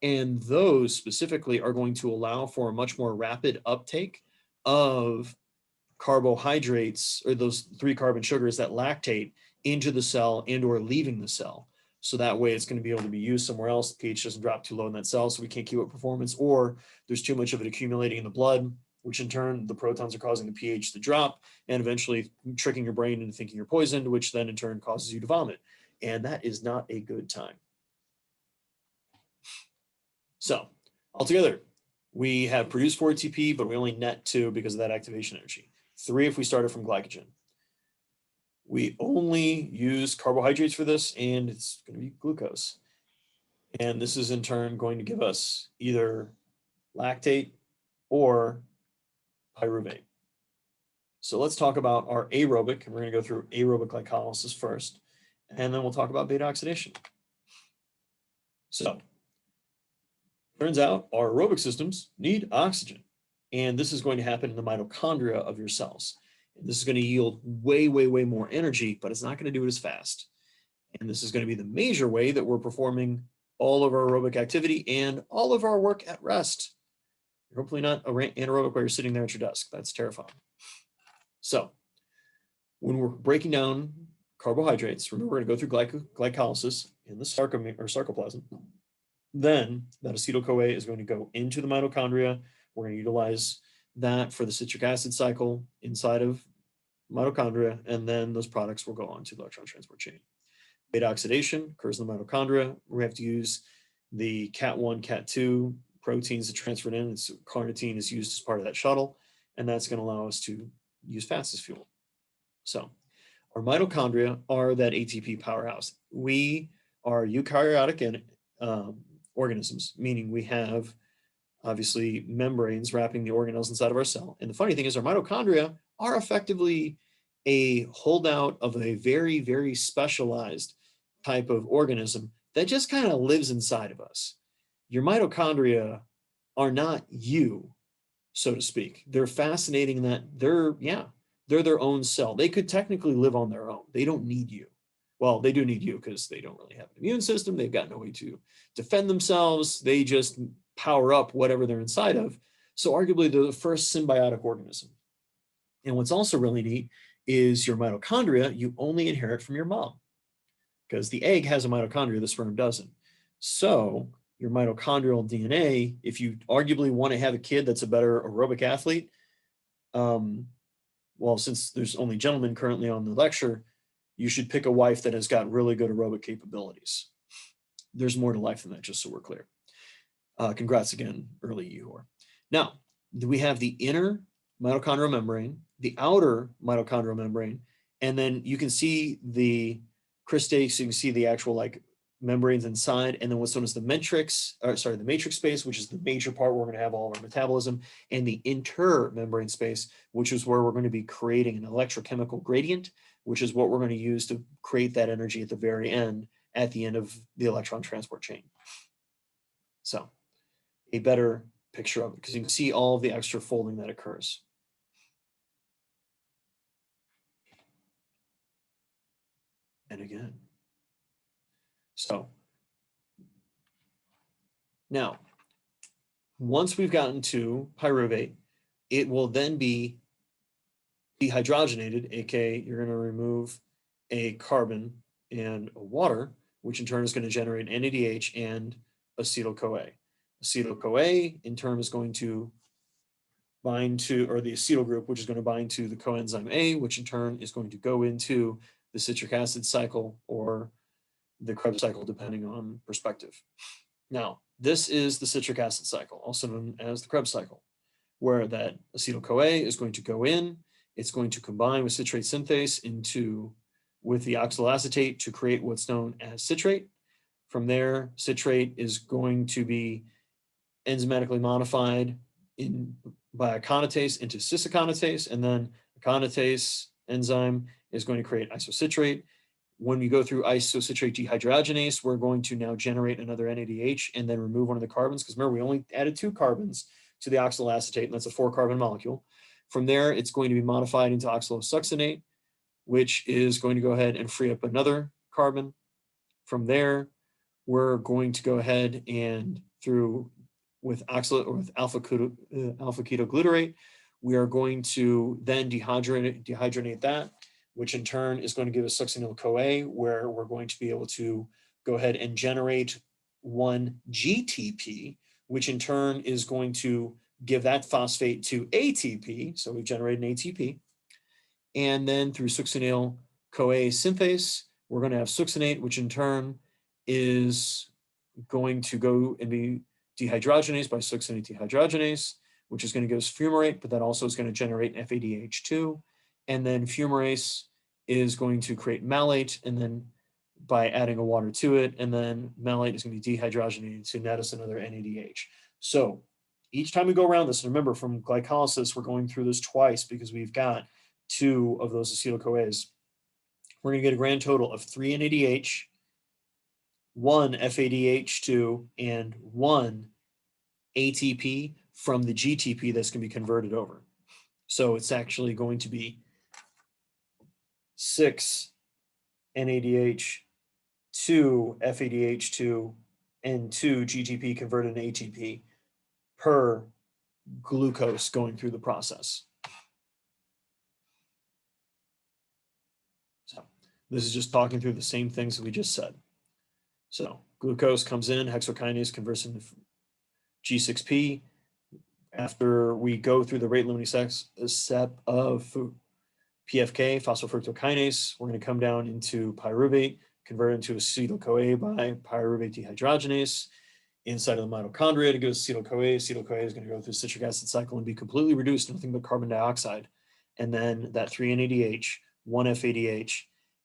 And those specifically are going to allow for a much more rapid uptake of carbohydrates, or those 3-carbon sugars, that lactate, into the cell and or leaving the cell. So that way it's going to be able to be used somewhere else. The pH doesn't drop too low in that cell, so we can't keep up performance, or there's too much of it accumulating in the blood, which in turn, the protons are causing the pH to drop and eventually tricking your brain into thinking you're poisoned, which then in turn causes you to vomit. And that is not a good time. So altogether, we have produced 4 ATP, but we only net 2 because of that activation energy. 3 if we started from glycogen. We only use carbohydrates for this, and it's going to be glucose. And this is in turn going to give us either lactate or pyruvate. So let's talk about our aerobic, and we're going to go through aerobic glycolysis first, and then we'll talk about beta oxidation. So Turns out our aerobic systems need oxygen. And this is going to happen in the mitochondria of your cells. And this is going to yield way, way, way more energy, but it's not going to do it as fast. And this is going to be the major way that we're performing all of our aerobic activity and all of our work at rest. You're hopefully not anaerobic while you're sitting there at your desk. That's terrifying. So when we're breaking down carbohydrates, remember we're going to go through glycolysis in the sarcoplasm. Then that acetyl-CoA is going to go into the mitochondria. We're going to utilize that for the citric acid cycle inside of mitochondria, and then those products will go on to the electron transport chain. Beta oxidation occurs in the mitochondria. We have to use the CAT1, CAT2 proteins to transfer it in. It's carnitine is used as part of that shuttle, and that's going to allow us to use fats as fuel. So our mitochondria are that ATP powerhouse. We are eukaryotic organisms, meaning we have obviously membranes wrapping the organelles inside of our cell. And the funny thing is our mitochondria are effectively a holdout of a very, very specialized type of organism that just kind of lives inside of us. Your mitochondria are not you, so to speak. They're fascinating that they're their own cell. They could technically live on their own. They don't need you. Well, they do need you because they don't really have an immune system. They've got no way to defend themselves. They just power up whatever they're inside of. So arguably they're the first symbiotic organism. And what's also really neat is your mitochondria, you only inherit from your mom because the egg has a mitochondria, the sperm doesn't. So your mitochondrial DNA, if you arguably want to have a kid that's a better aerobic athlete, well, since there's only gentlemen currently on the lecture, you should pick a wife that has got really good aerobic capabilities. There's more to life than that, just so we're clear. Congrats again, early Ehor. Now, we have the inner mitochondrial membrane, the outer mitochondrial membrane, and then you can see the cristae, so you can see the actual like membranes inside, and then what's known as the matrix space, which is the major part where we're going to have all of our metabolism, and the intermembrane space, which is where we're going to be creating an electrochemical gradient, which is what we're going to use to create that energy at the very end, at the end of the electron transport chain. So a better picture of it, because you can see all of the extra folding that occurs. And again. So now, once we've gotten to pyruvate, it will then be dehydrogenated, aka you're going to remove a carbon and a water, which in turn is going to generate NADH and acetyl-CoA. Acetyl-CoA in turn is going to bind to, or the acetyl group, which is going to bind to the coenzyme A, which in turn is going to go into the citric acid cycle or the Krebs cycle, depending on perspective. Now, this is the citric acid cycle, also known as the Krebs cycle, where that acetyl-CoA is going to go in, it's going to combine with citrate synthase with the oxaloacetate to create what's known as citrate. From there, citrate is going to be enzymatically modified by a conatase into cis-aconitase, and then a conatase enzyme is going to create isocitrate. When we go through isocitrate dehydrogenase, we're going to now generate another NADH and then remove one of the carbons, because remember, we only added 2 carbons to the oxaloacetate, and that's a 4-carbon molecule. From there, it's going to be modified into oxalosuccinate, which is going to go ahead and free up another carbon. From there, we're going to go ahead and with alpha-ketoglutarate, we are going to then dehydrogenate that, which in turn is going to give us succinyl-CoA, where we're going to be able to go ahead and generate 1-GTP, which in turn is going to give that phosphate to ATP. So we've generated an ATP. And then through succinyl-CoA synthase, we're going to have succinate, which in turn is going to go and be dehydrogenase by succinate dehydrogenase, which is going to give us fumarate, but that also is going to generate FADH2. And then fumarase is going to create malate, and then by adding a water to it, and then malate is going to be dehydrogenated to net us another NADH. So each time we go around this, remember from glycolysis, we're going through this twice because we've got 2 of those acetyl-CoAs. We're going to get a grand total of 3 NADH, 1 FADH2, and 1 ATP from the GTP that's going to be converted over. So it's actually going to be 6 NADH, 2 FADH2, and 2 GTP converted into ATP per glucose going through the process. So this is just talking through the same things that we just said. So glucose comes in, hexokinase converts into G6P. After we go through the rate limiting step of PFK, phosphofructokinase, we're going to come down into pyruvate, convert into acetyl-CoA by pyruvate dehydrogenase. Inside of the mitochondria, it goes acetyl-CoA. Acetyl-CoA is going to go through citric acid cycle and be completely reduced to nothing but carbon dioxide. And then that 3 NADH, 1 FADH,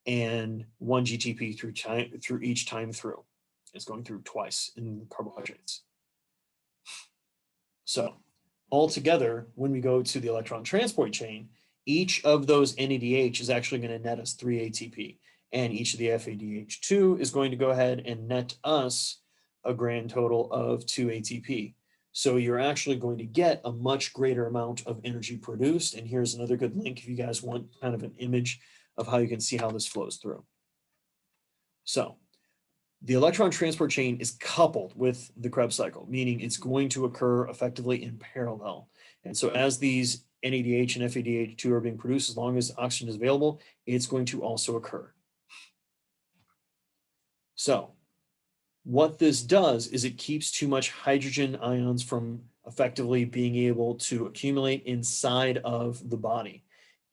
and 1 GTP through each time through. It's going through twice in carbohydrates. So altogether, when we go to the electron transport chain, each of those NADH is actually going to net us 3 ATP. And each of the FADH2 is going to go ahead and net us a grand total of 2 ATP. So you're actually going to get a much greater amount of energy produced. And here's another good link if you guys want kind of an image of how you can see how this flows through. So the electron transport chain is coupled with the Krebs cycle, meaning it's going to occur effectively in parallel. And so as these NADH and FADH2 are being produced, as long as oxygen is available, it's going to also occur. So what this does is it keeps too much hydrogen ions from effectively being able to accumulate inside of the body.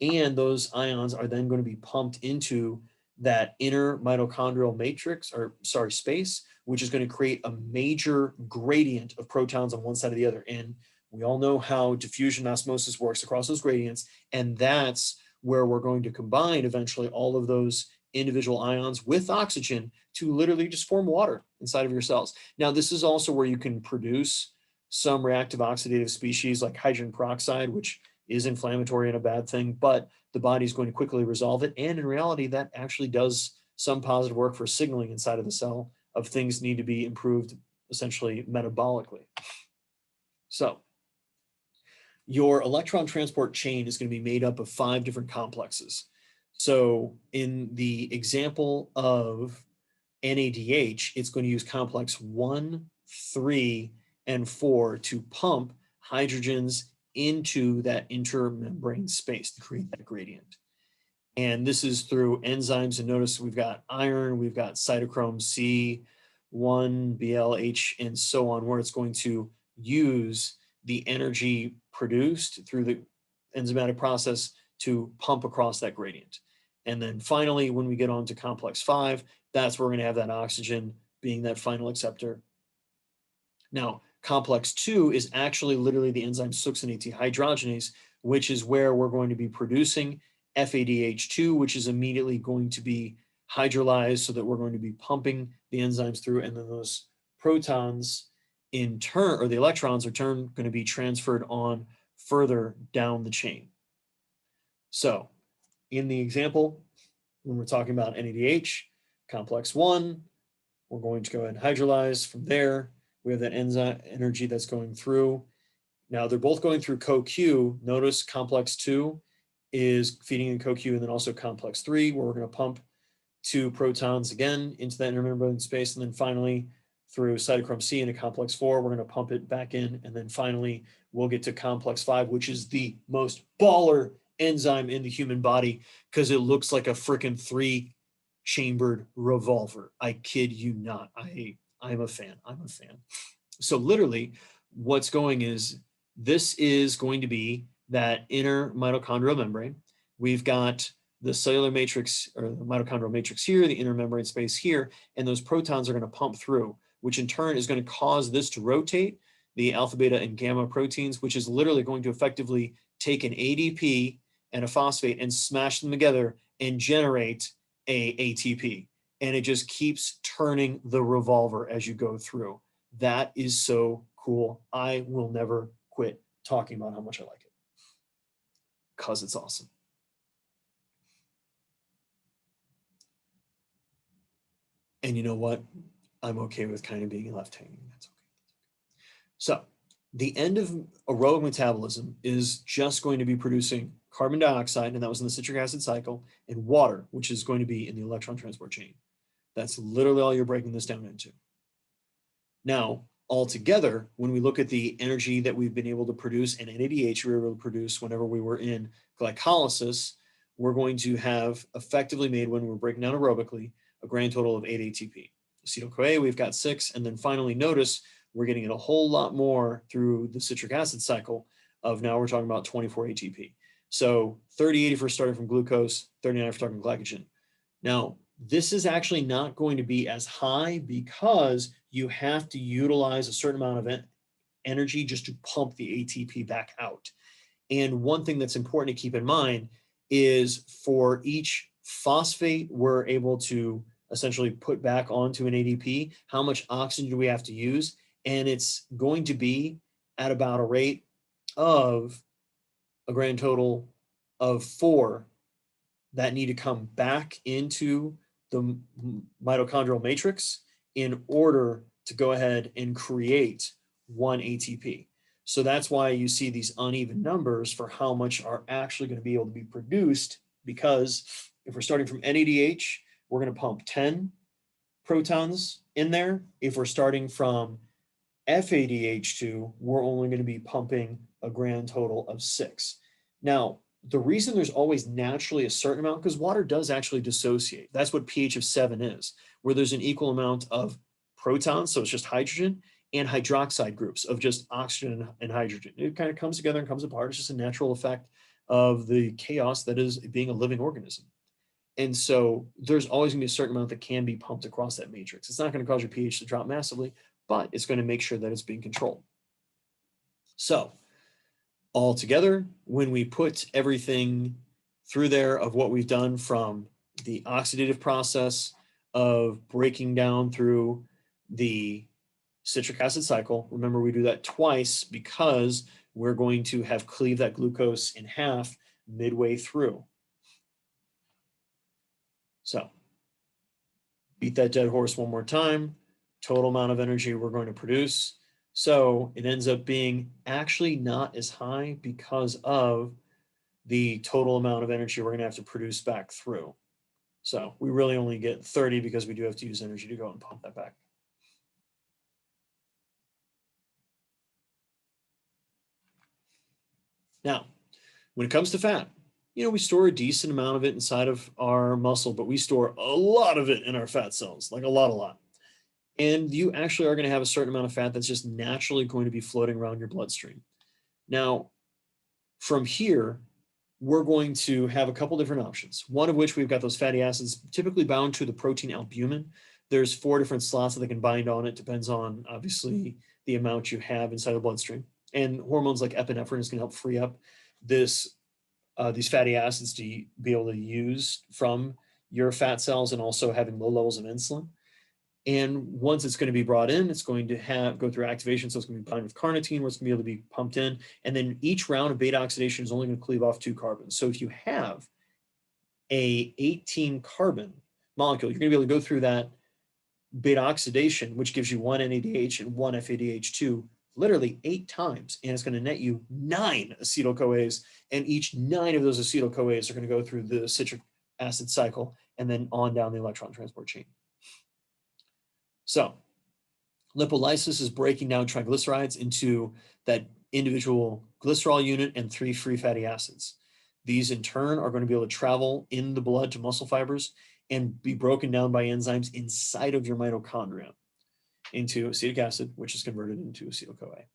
And those ions are then going to be pumped into that inner mitochondrial matrix, or sorry, space, which is going to create a major gradient of protons on one side or the other. And we all know how diffusion osmosis works across those gradients. And that's where we're going to combine eventually all of those individual ions with oxygen to literally just form water inside of your cells. Now, this is also where you can produce some reactive oxidative species like hydrogen peroxide, which is inflammatory and a bad thing, but the body is going to quickly resolve it. And in reality, that actually does some positive work for signaling inside of the cell of things need to be improved essentially metabolically. So your electron transport chain is going to be made up of 5 different complexes. So in the example of NADH, it's going to use complex 1, 3, and 4 to pump hydrogens into that intermembrane space to create that gradient. And this is through enzymes. And notice we've got iron, we've got cytochrome C, 1, BLH, and so on, where it's going to use the energy produced through the enzymatic process to pump across that gradient. And then finally, when we get on to complex 5, that's where we're going to have that oxygen being that final acceptor. Now, complex 2 is actually literally the enzyme succinate dehydrogenase, which is where we're going to be producing FADH2, which is immediately going to be hydrolyzed so that we're going to be pumping the enzymes through, and then those protons in turn, or the electrons are going to be transferred on further down the chain. So in the example, when we're talking about NADH, complex 1, we're going to go ahead and hydrolyze. From there, we have that enzyme energy that's going through. Now they're both going through CoQ. Notice complex 2 is feeding in CoQ, and then also complex 3, where we're going to pump 2 protons again into that intermembrane space. And then finally, through cytochrome C into complex 4, we're going to pump it back in. And then finally, we'll get to complex 5, which is the most baller enzyme in the human body because it looks like a freaking 3-chambered revolver. I kid you not. I'm a fan. I'm a fan. So literally what's going is this is going to be that inner mitochondrial membrane. We've got the cellular matrix or the mitochondrial matrix here, the inner membrane space here, and those protons are going to pump through, which in turn is going to cause this to rotate, the alpha, beta, and gamma proteins, which is literally going to effectively take an ADP and a phosphate and smash them together and generate a ATP. And it just keeps turning the revolver as you go through. That is so cool. I will never quit talking about how much I like it because it's awesome. And you know what? I'm okay with kind of being left hanging. That's okay. So the end of aerobic metabolism is just going to be producing carbon dioxide, and that was in the citric acid cycle, and water, which is going to be in the electron transport chain. That's literally all you're breaking this down into. Now, altogether, when we look at the energy that we've been able to produce and NADH we were able to produce whenever we were in glycolysis, we're going to have effectively made, when we're breaking down aerobically, a grand total of 8 ATP. Acetyl-CoA, we've got 6, and then finally notice we're getting it a whole lot more through the citric acid cycle of, now we're talking about 24 ATP. So 30, 80 for starting from glucose, 39 for starting from glycogen. Now, this is actually not going to be as high because you have to utilize a certain amount of energy just to pump the ATP back out. And one thing that's important to keep in mind is for each phosphate we're able to essentially put back onto an ADP, how much oxygen do we have to use? And it's going to be at about a rate of a grand total of 4 that need to come back into the mitochondrial matrix in order to go ahead and create 1 ATP. So that's why you see these uneven numbers for how much are actually going to be able to be produced, because if we're starting from NADH, we're going to pump 10 protons in there. If we're starting from FADH2, we're only going to be pumping a grand total of 6. Now, the reason there's always naturally a certain amount, because water does actually dissociate. That's what pH of 7 is, where there's an equal amount of protons, so it's just hydrogen, and hydroxide groups of just oxygen and hydrogen. It kind of comes together and comes apart. It's just a natural effect of the chaos that is being a living organism. And so there's always going to be a certain amount that can be pumped across that matrix. It's not going to cause your pH to drop massively, but it's going to make sure that it's being controlled. So altogether, when we put everything through there of what we've done from the oxidative process of breaking down through the citric acid cycle, remember we do that twice because we're going to have cleaved that glucose in half midway through. So beat that dead horse one more time. Total amount of energy we're going to produce. So it ends up being actually not as high because of the total amount of energy we're going to have to produce back through. So we really only get 30 because we do have to use energy to go and pump that back. Now, when it comes to fat, we store a decent amount of it inside of our muscle, but we store a lot of it in our fat cells, like a lot. And you actually are going to have a certain amount of fat that's just naturally going to be floating around your bloodstream. Now, from here, we're going to have a couple different options. One of which we've got those fatty acids typically bound to the protein albumin. There's 4 different slots that they can bind on. It depends on, obviously, the amount you have inside the bloodstream. And hormones like epinephrine is going to help free up these fatty acids to be able to use from your fat cells, and also having low levels of insulin. And once it's going to be brought in, it's going to go through activation. So it's going to be bound with carnitine, where it's going to be able to be pumped in. And then each round of beta oxidation is only going to cleave off 2 carbons. So if you have a 18 carbon molecule, you're going to be able to go through that beta oxidation, which gives you 1 NADH and 1 FADH2, literally 8 times. And it's going to net you 9 acetyl-CoAs. And each 9 of those acetyl-CoAs are going to go through the citric acid cycle and then on down the electron transport chain. So lipolysis is breaking down triglycerides into that individual glycerol unit and 3 free fatty acids. These in turn are going to be able to travel in the blood to muscle fibers and be broken down by enzymes inside of your mitochondria into acetic acid, which is converted into acetyl-CoA.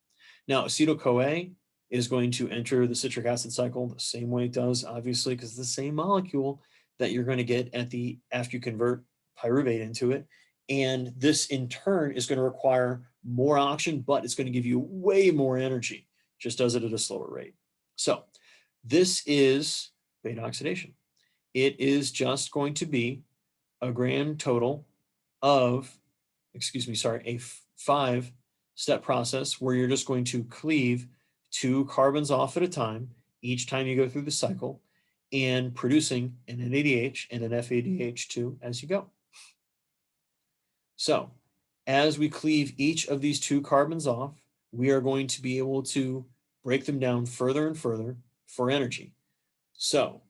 Now, acetyl-CoA is going to enter the citric acid cycle the same way it does, obviously, because it's the same molecule that you're going to get after you convert pyruvate into it. And this in turn is going to require more oxygen, but it's going to give you way more energy, just does it at a slower rate. So this is beta oxidation. It is just going to be a grand total of, a 5-step process where you're just going to cleave 2 carbons off at a time each time you go through the cycle, and producing an NADH and an FADH2 as you go. So as we cleave each of these 2 carbons off, we are going to be able to break them down further and further for energy. So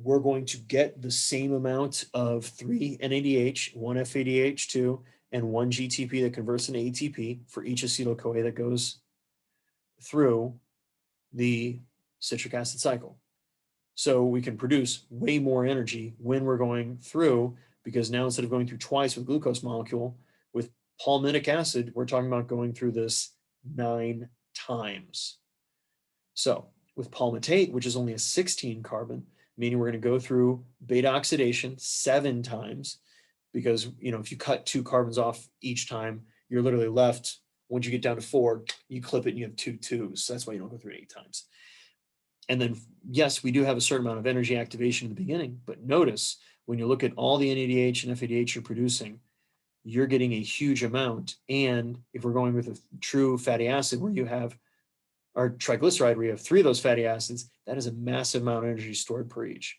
we're going to get the same amount of 3 NADH, 1 FADH2, and 1 GTP that converts into ATP for each acetyl-CoA that goes through the citric acid cycle. So we can produce way more energy when we're going through, because now instead of going through twice with glucose molecule, with palmitic acid, we're talking about going through this 9 times. So with palmitate, which is only a 16 carbon, meaning we're going to go through beta oxidation 7 times, because, you know, if you cut 2 carbons off each time, you're literally left, once you get down to 4, you clip it and you have 2 2s. So that's why you don't go through it 8 times. And then, yes, we do have a certain amount of energy activation in the beginning, but notice when you look at all the NADH and FADH you're producing, you're getting a huge amount. And if we're going with a true fatty acid where you have, or triglyceride where you have 3 of those fatty acids, that is a massive amount of energy stored per each.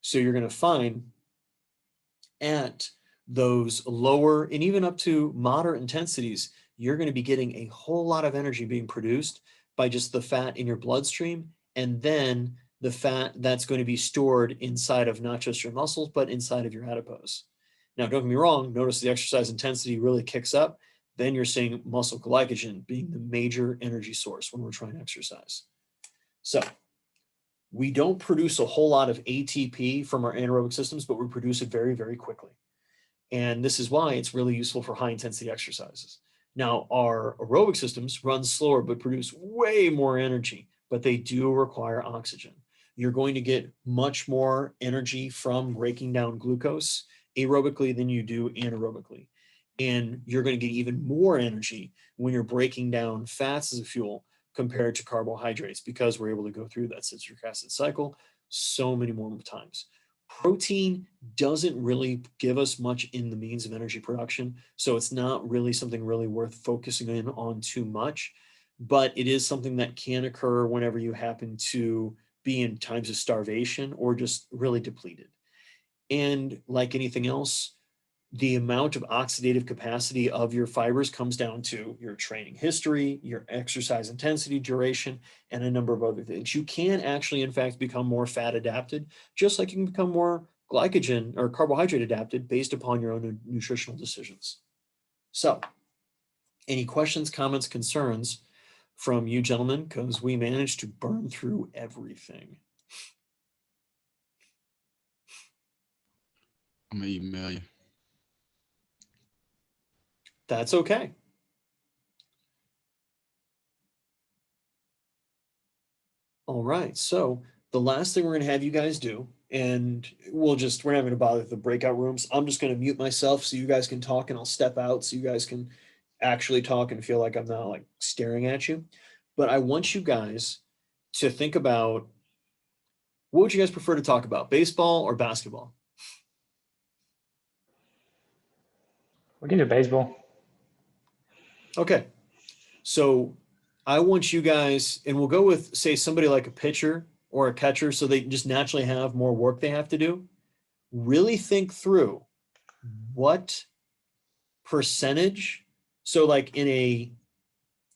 So you're going to find at those lower and even up to moderate intensities, you're going to be getting a whole lot of energy being produced by just the fat in your bloodstream, and then the fat that's going to be stored inside of not just your muscles, but inside of your adipose. Now, don't get me wrong, notice the exercise intensity really kicks up. Then you're seeing muscle glycogen being the major energy source when we're trying to exercise. So we don't produce a whole lot of ATP from our anaerobic systems, but we produce it very, very quickly. And this is why it's really useful for high intensity exercises. Now, our aerobic systems run slower, but produce way more energy, but they do require oxygen. You're going to get much more energy from breaking down glucose aerobically than you do anaerobically. And you're going to get even more energy when you're breaking down fats as a fuel compared to carbohydrates, because we're able to go through that citric acid cycle so many more times. Protein doesn't really give us much in the means of energy production, so it's not really something really worth focusing in on too much, but it is something that can occur whenever you happen to be in times of starvation or just really depleted. And like anything else, the amount of oxidative capacity of your fibers comes down to your training history, your exercise intensity, duration, and a number of other things. You can actually, in fact, become more fat adapted, just like you can become more glycogen or carbohydrate adapted based upon your own nutritional decisions. So, any questions, comments, concerns from you gentlemen? Because we managed to burn through everything. I'm gonna email you. That's okay. All right, so the last thing we're going to have you guys do, and we're not going to bother the breakout rooms. I'm just going to mute myself so you guys can talk, and I'll step out so you guys can actually talk and feel like I'm not like staring at you. But I want you guys to think about, what would you guys prefer to talk about, baseball or basketball? We can do baseball. Okay, so I want you guys, and we'll go with, say, somebody like a pitcher or a catcher, so they just naturally have more work they have to do. Really think through what percentage, so like in a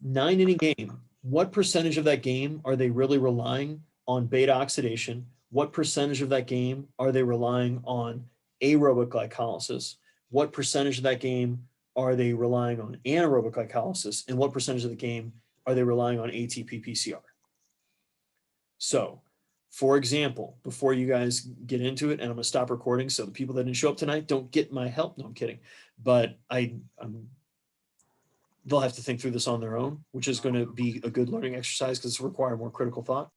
9-inning game, what percentage of that game are they really relying on beta oxidation? What percentage of that game are they relying on aerobic glycolysis? What percentage of that game are they relying on anaerobic glycolysis? And what percentage of the game are they relying on ATP PCR? So, for example, before you guys get into it, and I'm going to stop recording so the people that didn't show up tonight don't get my help. No, I'm kidding. But they'll have to think through this on their own, which is going to be a good learning exercise because it's require more critical thought.